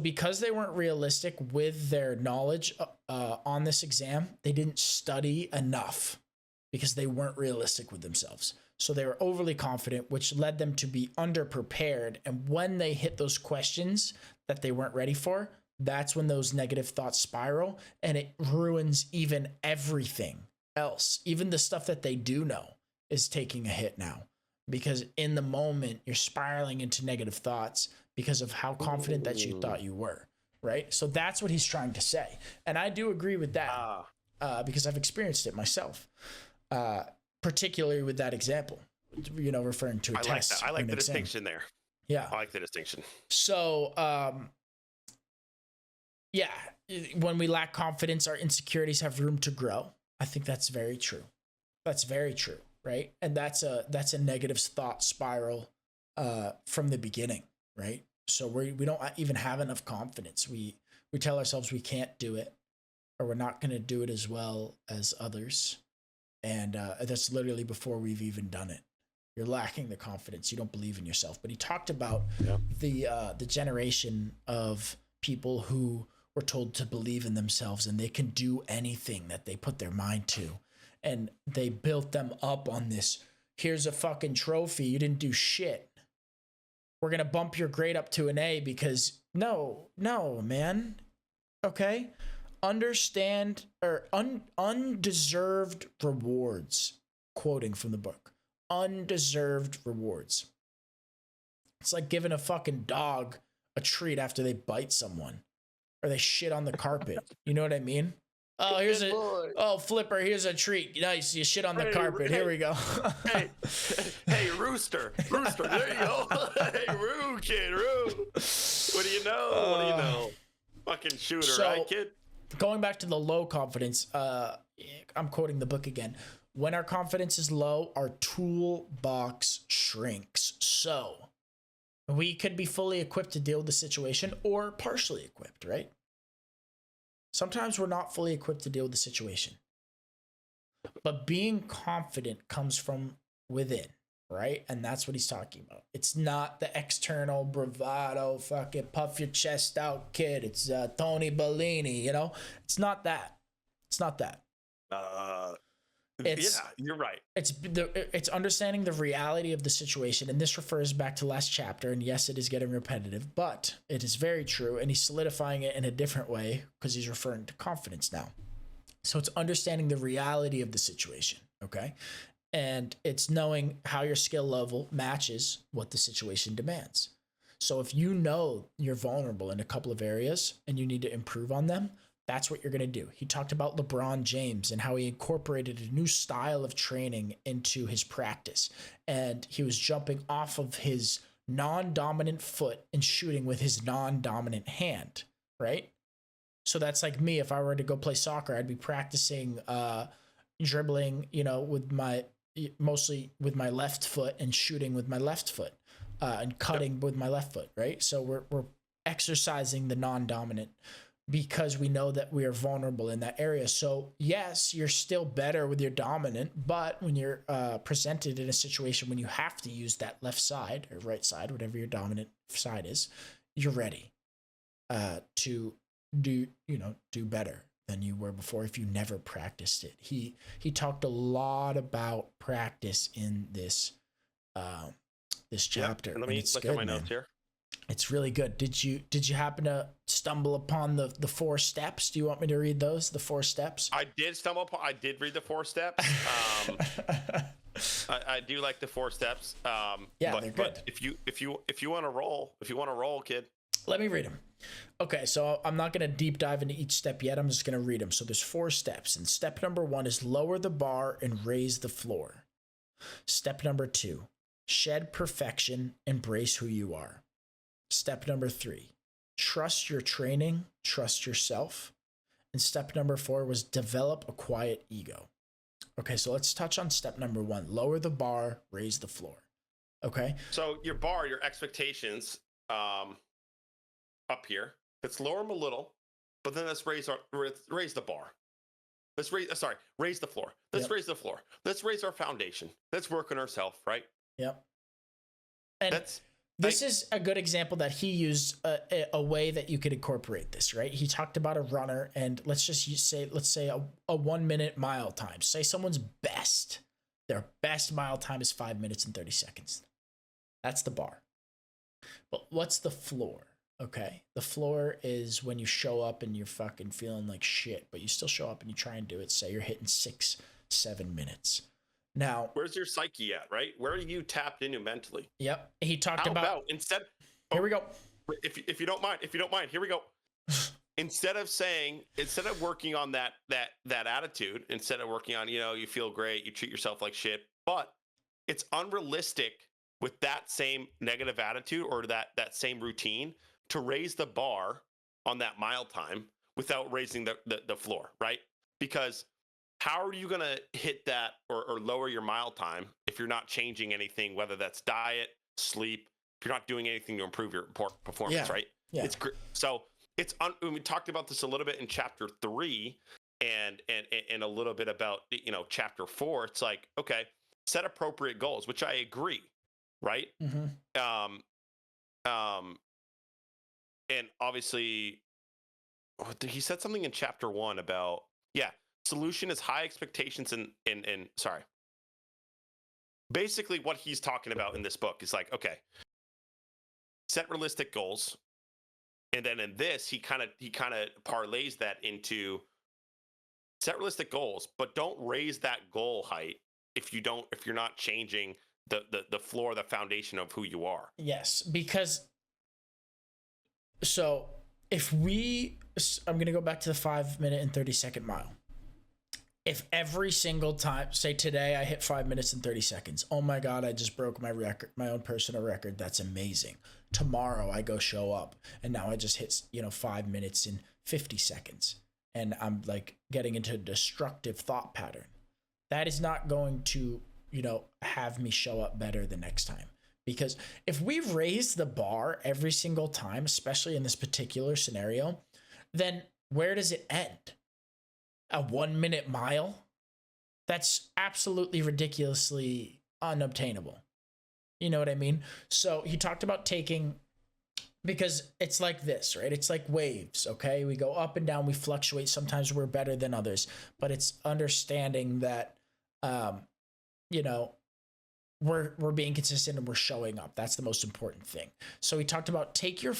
because they weren't realistic with their knowledge on this exam, they didn't study enough because they weren't realistic with themselves. So they were overly confident, which led them to be underprepared. And when they hit those questions that they weren't ready for, that's when those negative thoughts spiral, and it ruins even everything else. Even the stuff that they do know is taking a hit now, because in the moment you're spiraling into negative thoughts because of how confident that you thought you were, right? So that's what he's trying to say. And I do agree with that because I've experienced it myself, particularly with that example, you know, referring to a test. I like the distinction there. Yeah. I like the distinction. So, yeah, when we lack confidence, our insecurities have room to grow. I think that's very true. That's very true, right? And that's a negative thought spiral from the beginning, right? So we don't even have enough confidence. We tell ourselves we can't do it, or we're not going to do it as well as others, and that's literally before we've even done it. You're lacking the confidence. You don't believe in yourself. But he talked about the generation of people who were told to believe in themselves and they can do anything that they put their mind to. And they built them up on this. Here's a fucking trophy. You didn't do shit. We're going to bump your grade up to an A because no, man. Okay. Understand or undeserved rewards. Quoting from the book. Undeserved rewards. It's like giving a fucking dog a treat after they bite someone or they shit on the carpet. You know what I mean? Oh, Flipper, here's a treat. Nice, you shit on the carpet. Here we go. hey, Rooster, there you go. Hey, Roo, kid, Roo. What do you know? Fucking shooter, right, kid? Going back to the low confidence, I'm quoting the book again. When our confidence is low, our toolbox shrinks. So we could be fully equipped to deal with the situation or partially equipped, right? Sometimes we're not fully equipped to deal with the situation. But being confident comes from within, right? And that's what he's talking about. It's not the external bravado, fucking puff your chest out, kid. It's Tony Bellini, you know? It's not that. It's not that. Yeah, you're right. It's understanding the reality of the situation, and this refers back to last chapter. And yes, it is getting repetitive, but it is very true. And he's solidifying it in a different way because he's referring to confidence now. So it's understanding the reality of the situation, okay? And it's knowing how your skill level matches what the situation demands. So if you know you're vulnerable in a couple of areas and you need to improve on them, that's what you're going to do. He talked about LeBron James and how he incorporated a new style of training into his practice. And he was jumping off of his non-dominant foot and shooting with his non-dominant hand, right? So that's like me. If I were to go play soccer, I'd be practicing dribbling, you know, mostly with my left foot and shooting with my left foot and cutting with my left foot, right? So we're exercising the non-dominant because we know that we are vulnerable in that area. So yes, you're still better with your dominant, but when you're presented in a situation when you have to use that left side or right side, whatever your dominant side is, you're ready to do better than you were before if you never practiced it. He talked a lot about practice in this chapter. Let me look at my notes here. It's really good. Did you happen to stumble upon the 4 steps? Do you want me to read those? The 4 steps? I did read the 4 steps. I do like the 4 steps. Yeah, they're good. But if you want to roll, kid. Let me read them. Okay, so I'm not going to deep dive into each step yet. I'm just going to read them. So there's 4 steps. And step number 1 is lower the bar and raise the floor. Step number 2, shed perfection, embrace who you are. Step number 3, trust your training, trust yourself. And step number 4 was develop a quiet ego. Okay, so let's touch on step number 1, lower the bar, raise the floor. Okay. So your bar, your expectations, up here. Let's lower them a little, but then let's raise the bar. Let's raise the floor. Let's raise the floor. Let's raise our foundation. Let's work on ourselves, right? Yep. And this is a good example that he used a way that you could incorporate this, right? He talked about a runner, and let's say a 1 minute mile time. Say someone's their best mile time is 5 minutes and 30 seconds. That's the bar. But what's the floor? Okay, the floor is when you show up and you're fucking feeling like shit, but you still show up and you try and do it. Say you're hitting 6-7 minutes. Now, where's your psyche at, right? Where are you tapped into mentally? Yep. He talked How about instead. Here we go. If you don't mind, here we go. Instead of working on that attitude, instead of working on, you feel great, you treat yourself like shit, but it's unrealistic with that same negative attitude or that same routine to raise the bar on that mile time without raising the floor, right? Because how are you going to hit that or lower your mile time if you're not changing anything, whether that's diet, sleep, if you're not doing anything to improve your performance, right? Yeah. It's so we talked about this a little bit in chapter 3 and a little bit about, chapter 4. It's like, okay, set appropriate goals, which I agree, right? Mm-hmm. And obviously he said something in chapter 1 about, solution is high expectations and sorry. Basically what he's talking about in this book is like, okay, set realistic goals. And then in this, he kind of parlays that into set realistic goals, but don't raise that goal height if you're not changing the floor, the foundation of who you are. Yes, because so I'm going to go back to the 5 minute and 30 second mile. If every single time, say today I hit 5 minutes and 30 seconds, oh my God, I just broke my record, my own personal record. That's amazing. Tomorrow I go show up and now I just hit, 5 minutes and 50 seconds. And I'm like getting into a destructive thought pattern. That is not going to, have me show up better the next time. Because if we raise the bar every single time, especially in this particular scenario, then where does it end? A 1 minute mile? That's absolutely ridiculously unobtainable. You know what I mean? So he talked about because it's like this, right? It's like waves, okay? We go up and down, we fluctuate. Sometimes we're better than others, but it's understanding that, we're being consistent and we're showing up. That's the most important thing. So he talked about take your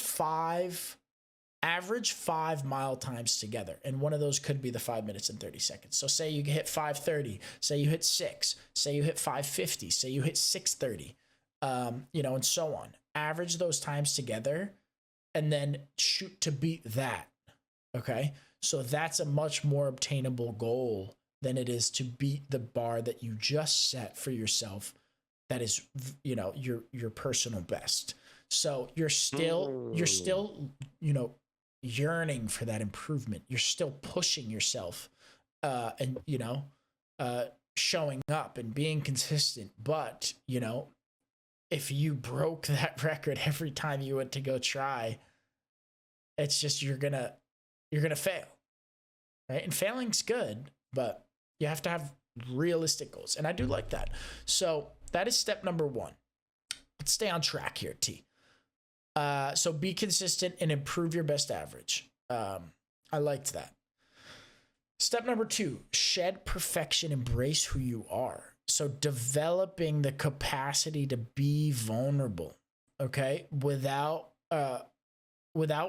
average 5 mile times together. And one of those could be the 5 minutes and 30 seconds. So say you hit 5:30, say you hit 6, say you hit 5:50, say you hit 6:30, and so on. Average those times together and then shoot to beat that. Okay. So that's a much more obtainable goal than it is to beat the bar that you just set for yourself. That is, your personal best. So you're still, yearning for that improvement. You're still pushing yourself, and showing up and being consistent. But if you broke that record every time you went to go try, it's just you're gonna fail, right? And failing's good, but you have to have realistic goals, and I do like that. So that is step number 1. Let's stay on track here, T. So be consistent and improve your best average. I liked that. Step number 2, shed perfection, embrace who you are. So developing the capacity to be vulnerable, okay, without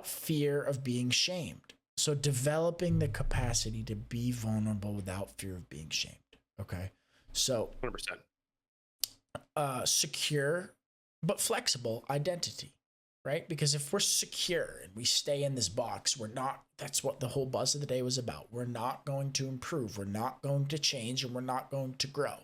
fear of being shamed. So developing the capacity to be vulnerable without fear of being shamed, okay? So 100%. Secure but flexible identity. right? Because if we're secure and we stay in this box, we're not, that's what the whole buzz of the day was about. We're not going to improve. We're not going to change, and we're not going to grow.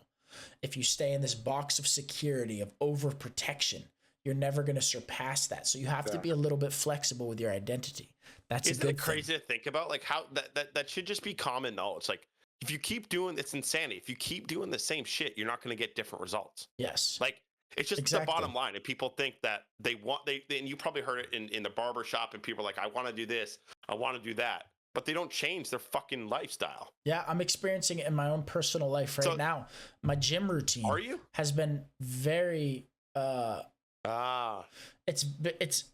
If you stay in this box of security, of overprotection, you're never going to surpass that. So you have to be a little bit flexible with your identity. That's Isn't it crazy to think about? Like how that should just be common knowledge. Like if you keep doing, it's insanity. If you keep doing the same shit, you're not going to get different results. Yes. Like it's just the bottom line. And people think that they and you probably heard it in the barber shop, and people are like, I want to do this, I want to do that, but they don't change their fucking lifestyle. Yeah, I'm experiencing it in my own personal life right now. My gym routine has been very it's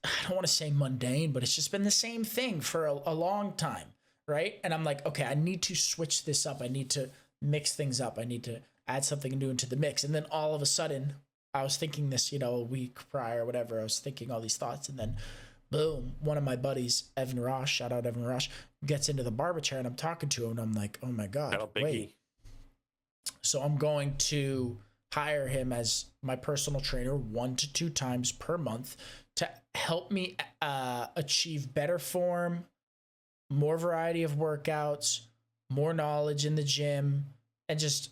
I don't want to say mundane, but it's just been the same thing for a long time, right? And I'm like, okay, I need to switch this up. I need to mix things up. I need to add something new into the mix. And then all of a sudden, I was thinking this, a week prior, whatever. I was thinking all these thoughts, and then boom, one of my buddies, Evan Rosh, shout out Evan Rosh, gets into the barber chair, and I'm talking to him, and I'm like, oh my God, wait. So I'm going to hire him as my personal trainer 1 to 2 times per month to help me achieve better form, more variety of workouts, more knowledge in the gym, and just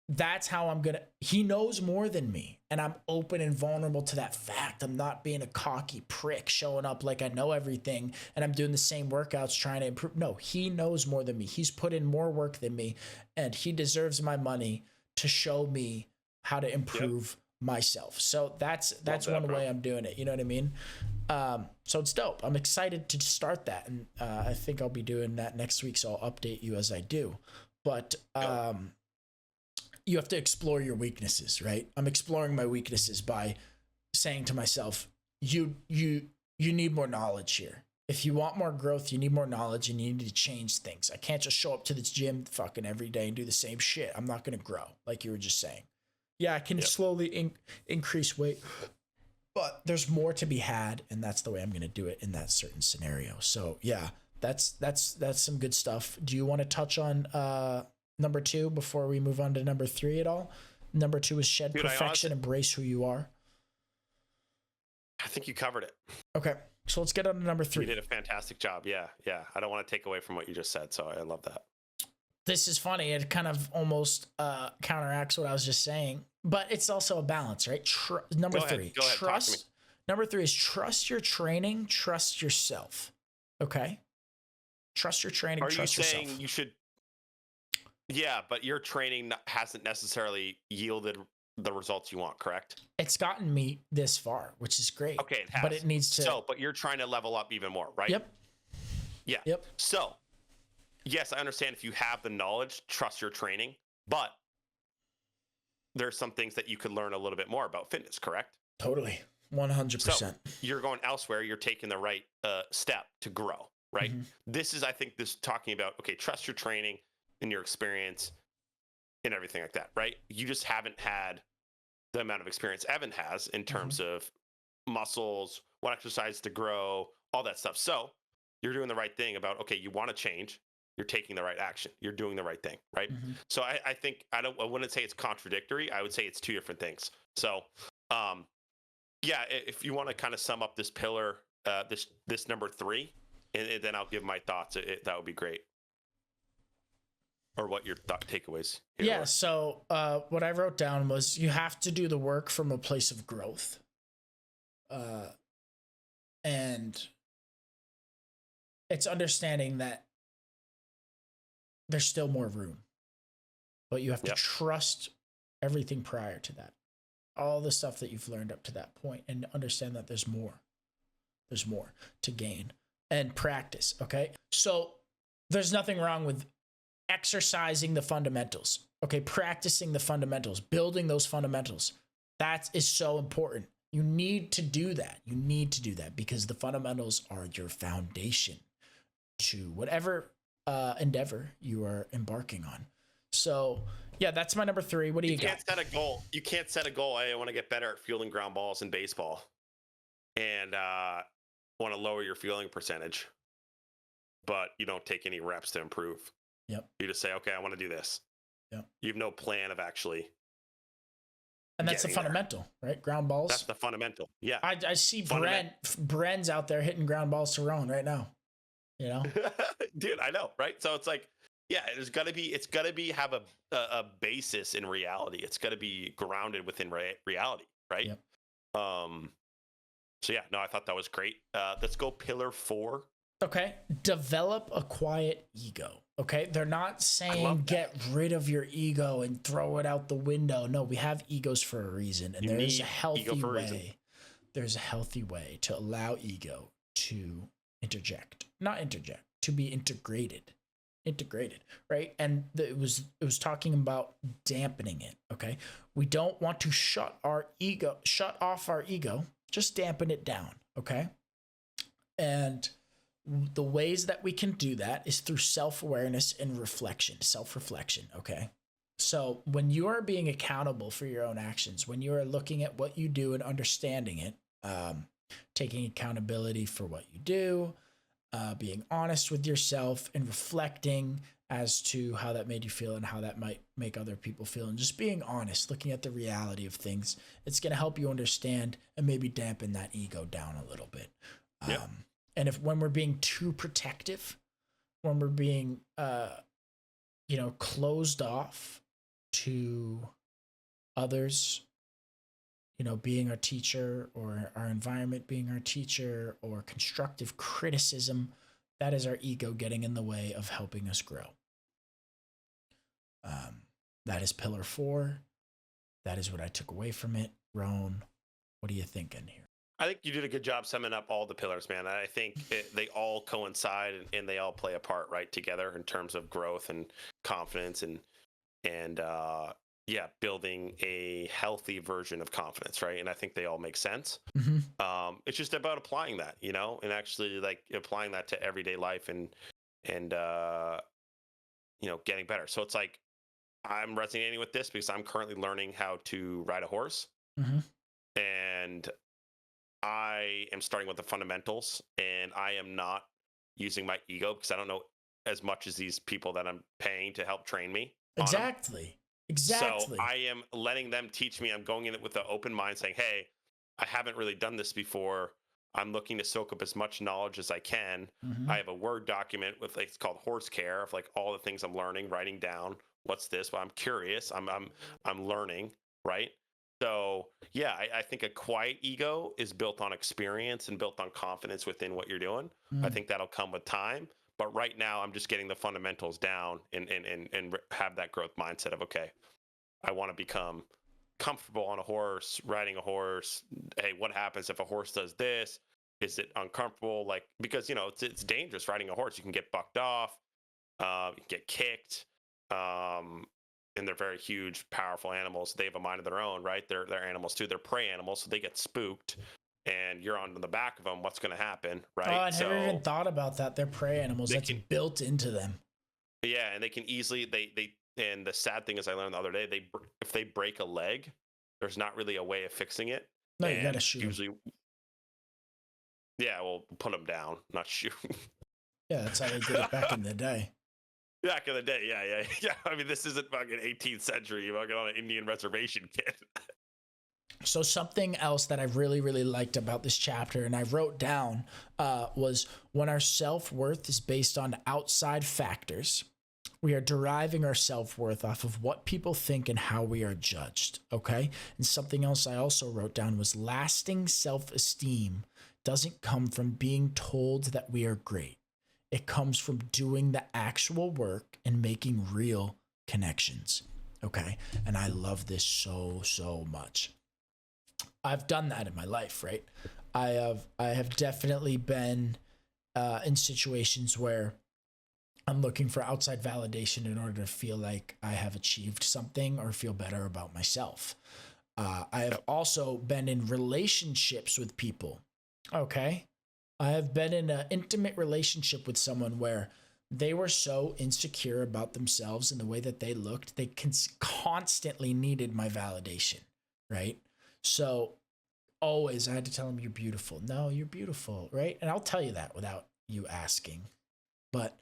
that's how I'm gonna, he knows more than me, and I'm open and vulnerable to that fact. I'm not being a cocky prick showing up like I know everything and I'm doing the same workouts trying to improve. No, he knows more than me. He's put in more work than me, and he deserves my money to show me how to improve myself. So that's one way I'm doing it. You know what I mean? So it's dope. I'm excited to start that. And I think I'll be doing that next week. So I'll update you as I do, but you have to explore your weaknesses, right? I'm exploring my weaknesses by saying to myself, you need more knowledge here. If you want more growth, you need more knowledge, and you need to change things. I can't just show up to this gym fucking every day and do the same shit. I'm not going to grow, like you were just saying. Yeah, I can slowly increase weight, but there's more to be had, and that's the way I'm going to do it in that certain scenario. So yeah, that's some good stuff. Do you want to touch on number 2 before we move on to number 3 at all? Number 2 is shed perfection, embrace who you are. I think you covered it. Okay, so let's get on to number 3. You did a fantastic job. Yeah. I don't want to take away from what you just said, so I love that. This is funny. It kind of almost counteracts what I was just saying, but it's also a balance, right? Number 3, trust. Number 3 is trust your training, trust yourself. Okay. Trust your training, trust yourself. Are you saying you should? Yeah, but your training hasn't necessarily yielded the results you want, correct? It's gotten me this far, which is great. Okay, it has. But it needs to. So, but you're trying to level up even more, right? Yep. Yeah. Yep. So, yes, I understand if you have the knowledge, trust your training, but there's some things that you could learn a little bit more about fitness, correct? Totally. 100%. So you're going elsewhere. You're taking the right step to grow, right? Mm-hmm. This is, I think, this talking about, okay, trust your training and your experience and everything like that, right? You just haven't had the amount of experience Evan has in terms of muscles, what exercise to grow, all that stuff. So you're doing the right thing about, okay, you want to change. You're taking the right action. You're doing the right thing, right? Mm-hmm. So I think I wouldn't say it's contradictory. I would say it's 2 different things. So, yeah, if you want to kind of sum up this pillar, this number 3, and then I'll give my thoughts. That would be great. Or what your takeaways? Yeah. Were. So what I wrote down was you have to do the work from a place of growth, and it's understanding that there's still more room, but you have to trust everything prior to that, all the stuff that you've learned up to that point, and understand that there's more to gain and practice. Okay. So there's nothing wrong with exercising the fundamentals. Okay. Practicing the fundamentals, building those fundamentals. That is so important. You need to do that. You need to do that because the fundamentals are your foundation to whatever endeavor you are embarking on. So yeah, that's my number 3. What do you got? You can't set a goal. You can't set a goal. I want to get better at fielding ground balls in baseball, and want to lower your fielding percentage, but you don't take any reps to improve. Yep. You just say, okay, I want to do this. Yep. You have no plan of actually And that's the getting there. fundamental, right? Ground balls. That's the fundamental. Yeah. I see Bren's out there hitting ground balls to Rowan right now. You know, dude, I know, right? So it's like, yeah, it's got to be have a basis in reality. It's got to be grounded within reality, right? Yep. So yeah, no, I thought that was great. Let's go pillar 4. Okay. Develop a quiet ego. Okay. They're not saying get rid of your ego and throw it out the window. No, we have egos for a reason. And there's a healthy way. There's a healthy way to allow ego to to be integrated, right? And it was talking about dampening it. Okay. We don't want to shut off our ego, just dampen it down. Okay. And the ways that we can do that is through self-awareness and self-reflection. Okay. So when you are being accountable for your own actions, when you are looking at what you do and understanding it, taking accountability for what you do, being honest with yourself and reflecting as to how that made you feel and how that might make other people feel, and just being honest, looking at the reality of things, it's going to help you understand and maybe dampen that ego down a little bit. Yep. And when we're being too protective, when we're being, closed off to others, being our teacher, or our environment being our teacher, or constructive criticism, that is our ego getting in the way of helping us grow. That is pillar 4. That is what I took away from it. Roan, what are you thinking here? I think you did a good job summing up all the pillars, man. I think they all coincide and they all play a part right together in terms of growth and confidence and building a healthy version of confidence, right? And I think they all make sense. Mm-hmm. It's just about applying that, and actually like applying that to everyday life and getting better. So it's like I'm resonating with this because I'm currently learning how to ride a horse, mm-hmm. and I am starting with the fundamentals, and I am not using my ego because I don't know as much as these people that I'm paying to help train me. Exactly. So I am letting them teach me. I'm going in it with an open mind saying, hey, I haven't really done this before. I'm looking to soak up as much knowledge as I can. Mm-hmm. I have a Word document with it's called Horse Care of like all the things I'm learning, writing down. What's this? Well, I'm curious. I'm learning, right? So yeah, I think a quiet ego is built on experience and built on confidence within what you're doing. I think that'll come with time. But right now, I'm just getting the fundamentals down and have that growth mindset of, okay, I want to become comfortable on a horse, riding a horse. Hey, what happens if a horse does this? Is it uncomfortable? Like, because, it's dangerous riding a horse. You can get bucked off, you can get kicked. And they're very huge, powerful animals. They have a mind of their own, right? They're animals too. They're prey animals, so they get spooked. And you're on the back of them. What's going to happen, right? Oh, I never even thought about that. They're prey animals. That's built into them. Yeah, and they can easily and the sad thing is, I learned the other day, if they break a leg, there's not really a way of fixing it. No, you gotta shoot. Usually, yeah, well, put them down, not shoot. Yeah, that's how they did it back in the day. Back in the day, yeah. I mean, this isn't fucking 18th century. You're fucking on an Indian reservation, kid. So something else that I really, really liked about this chapter, and I wrote down, was when our self-worth is based on outside factors, we are deriving our self-worth off of what people think and how we are judged, okay? And something else I also wrote down was lasting self-esteem doesn't come from being told that we are great. It comes from doing the actual work and making real connections, okay? And I love this so, so much. I've done that in my life, right? I have definitely been in situations where I'm looking for outside validation in order to feel like I have achieved something or feel better about myself. I have also been in relationships with people, okay? I have been in an intimate relationship with someone where they were so insecure about themselves and the way that they looked, they constantly needed my validation, right? So always I had to tell them, you're beautiful. No, you're beautiful, right? And I'll tell you that without you asking. But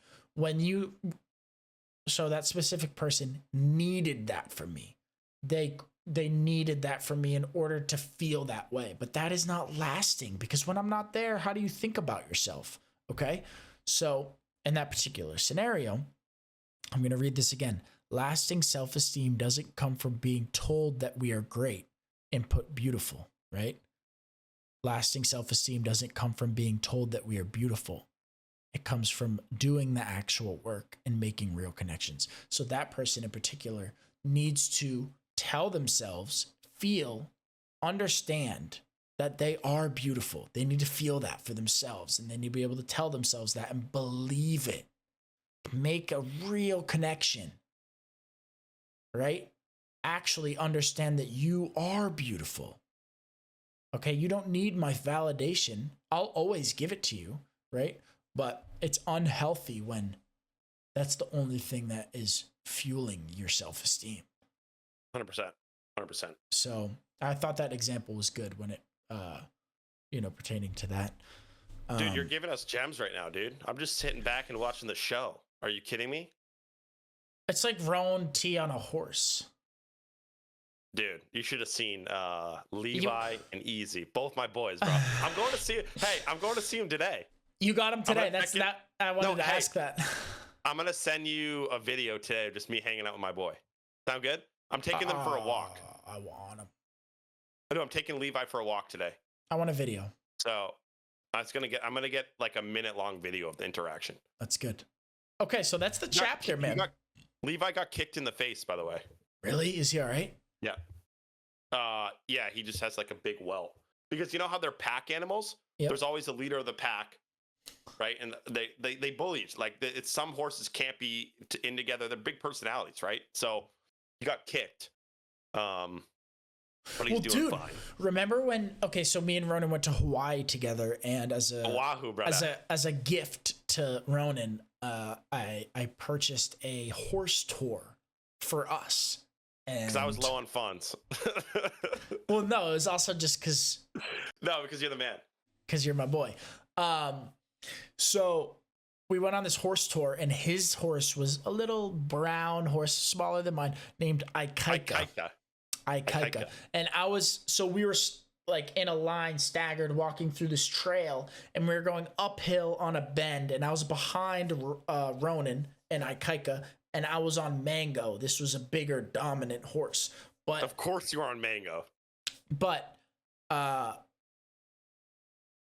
so that specific person needed that from me. They they needed that from me in order to feel that way. But that is not lasting, because when I'm not there, how do you think about yourself? Okay. So in that particular scenario, I'm going to read this again. Lasting self-esteem doesn't come from being told that we are great. Input beautiful, right? Lasting self-esteem doesn't come from being told that we are beautiful. It comes from doing the actual work and making real connections. So that person in particular needs to tell themselves, feel, understand that they are beautiful. They need to feel that for themselves, and they need to be able to tell themselves that and believe it. Make a real connection, right? Actually understand that you are beautiful. Okay, you don't need my validation. I'll always give it to you, right? But it's unhealthy when that's the only thing that is fueling your self-esteem. 100%. 100%. So I thought that example was good when it, pertaining to that. Dude, you're giving us gems right now, dude. I'm just sitting back and watching the show. Are you kidding me? It's like Roan T on a horse. Dude, you should have seen Levi and Easy, both my boys, bro. I'm going to see. Hey, I'm going to see him today. You got him today. That's not. I wanted to ask that. I'm gonna send you a video today of just me hanging out with my boy. Sound good? I'm taking them for a walk. I want him. I know. I'm taking Levi for a walk today. I want a video. So I'm gonna get like a minute-long video of the interaction. That's good. Okay, so that's the chapter, man. Levi got kicked in the face, by the way. Really? Is he all right? Yeah. Yeah, he just has like a big welt. Because you know how they're pack animals? Yep. There's always a leader of the pack, right? And they bully each. Like it's some horses can't be in together. They're big personalities, right? So he got kicked. But he's doing fine. Remember when? Okay, so me and Ronan went to Hawaii together, and as a gift to Ronan, I purchased a horse tour for us. Because I was low on funds. Well, no, it was also just because. No, because you're the man. Because you're my boy. So we went on this horse tour, and his horse was a little brown horse, smaller than mine, named Ikaika. And we were like in a line, staggered, walking through this trail, and we were going uphill on a bend, and I was behind Ronan and Ikaika, and I was on Mango. This was a bigger, dominant horse. But of course you were on Mango. But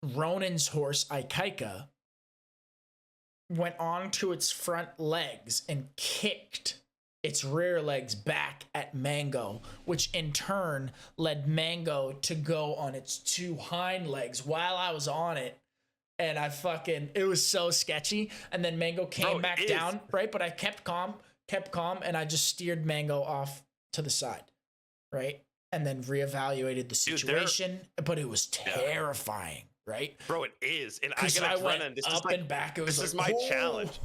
Ronan's horse, Ikaika, went onto its front legs and kicked its rear legs back at Mango, which in turn led Mango to go on its two hind legs while I was on it. And it was so sketchy. And then Mango came back down, right? But I kept calm, and I just steered Mango off to the side, right? And then reevaluated the situation, but it was terrifying. Right, bro, it is, and I gotta run. And this up and back. It was this is my challenge,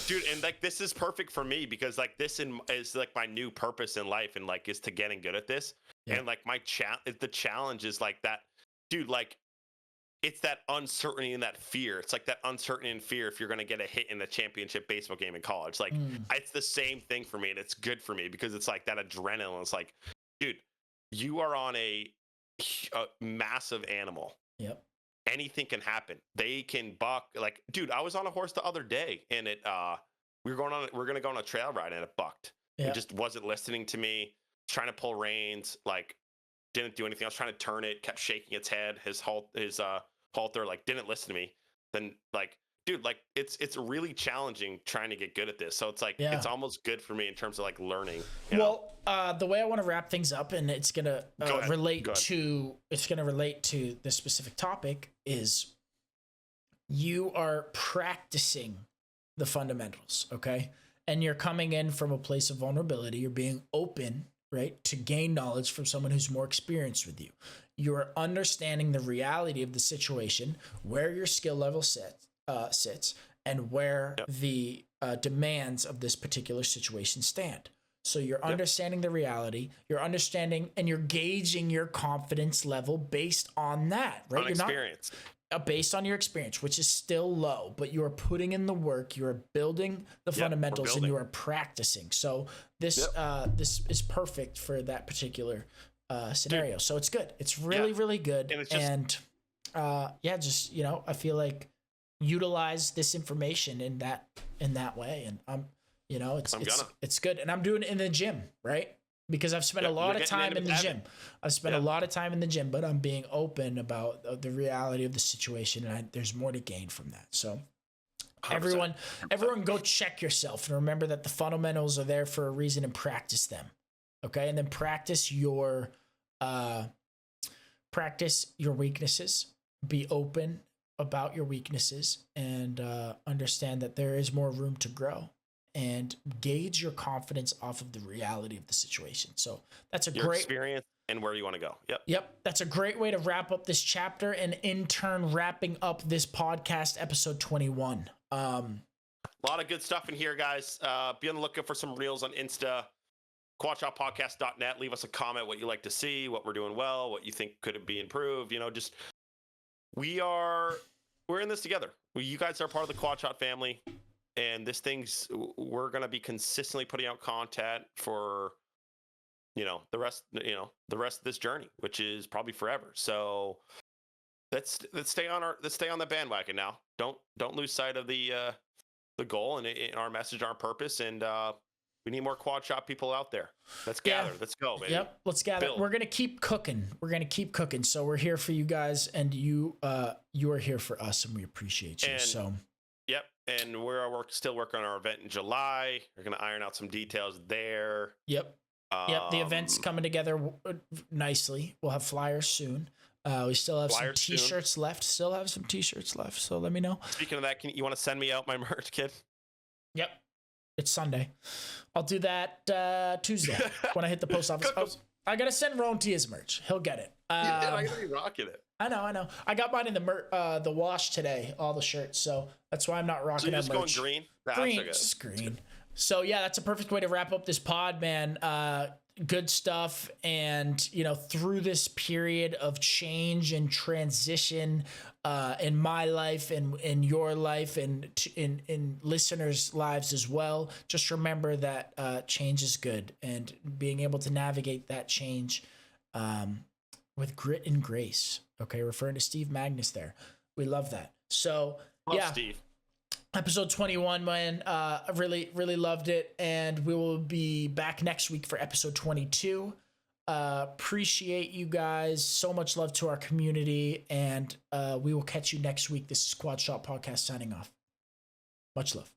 dude. And like, this is perfect for me because like this is like my new purpose in life, and like is to getting good at this. Yeah. And like the challenge is like that, dude. Like, it's that uncertainty and that fear. It's like that uncertainty and fear if you're gonna get a hit in the championship baseball game in college. Like, it's the same thing for me, and it's good for me because it's like that adrenaline. It's like, dude, you are on a massive animal. Yep. Anything can happen. They can buck. Like, dude, I was on a horse the other day, and we're gonna go on a trail ride, and it bucked. Yep. It just wasn't listening to me. Trying to pull reins, like, didn't do anything. I was trying to turn it, kept shaking its head. His halter, like, didn't listen to me. Then, like, dude, like, it's really challenging trying to get good at this. So it's like it's almost good for me in terms of like learning. The way I want to wrap things up, and it's gonna relate to this specific topic, is you are practicing the fundamentals, okay? And you're coming in from a place of vulnerability. You're being open, right, to gain knowledge from someone who's more experienced with you. You're understanding the reality of the situation, where your skill level sits, and where the demands of this particular situation stand. So you're understanding the reality, you're understanding, and you're gauging your confidence level based on that, right? On experience. based on your experience, which is still low, but you are putting in the work, you are building the fundamentals, and you are practicing. So this this is perfect for that particular scenario. So it's good. It's really good. And just I feel like utilize this information in that way, and it's good. And I'm doing it in the gym, right? Because I've spent a lot of time in the gym. I've spent a lot of time in the gym, but I'm being open about the reality of the situation, and there's more to gain from that. So 100%. Everyone go check yourself and remember that the fundamentals are there for a reason, and practice them. Okay. And then practice your weaknesses, be open about your weaknesses, and understand that there is more room to grow, and gauge your confidence off of the reality of the situation. So that's your great experience and where you want to go. Yep. That's a great way to wrap up this chapter, and in turn wrapping up this podcast, episode 21. A lot of good stuff in here, guys. Be on the lookout for some reels on Insta, quadshotpodcast.net. Leave us a comment, what you like to see, what we're doing well, what you think could be improved. Just we're in this together. You guys are part of the Quad Shot family. And we're going to be consistently putting out content for, the rest of this journey, which is probably forever. So let's stay on the bandwagon now. Don't lose sight of the goal and our message, our purpose. And, we need more Quad Shot people out there. Let's gather. Let's go, baby. Yep. Let's gather. We're going to keep cooking. So we're here for you guys, and you are here for us, and we appreciate you. Yep, and we're still working on our event in July. We're going to iron out some details there. Yep. The event's coming together nicely. We'll have flyers soon. We still have some T-shirts left. So let me know. Speaking of that, you want to send me out my merch, kid? Yep. It's Sunday. I'll do that Tuesday when I hit the post office. I got to send Ron T his merch. He'll get it. I'm going to be rocking it. I know. I got mine in the wash today, all the shirts. So that's why I'm not rocking that merch. So you're just going green? Just green. So yeah, that's a perfect way to wrap up this pod, man. Good stuff. And, through this period of change and transition in my life and in your life and in listeners' lives as well, just remember that change is good, and being able to navigate that change with grit and grace. Okay, referring to Steve Magnus there. We love that. So, Steve. Episode 21, man. I really, really loved it. And we will be back next week for episode 22. Appreciate you guys. So much love to our community. And we will catch you next week. This is Quad Shot Podcast signing off. Much love.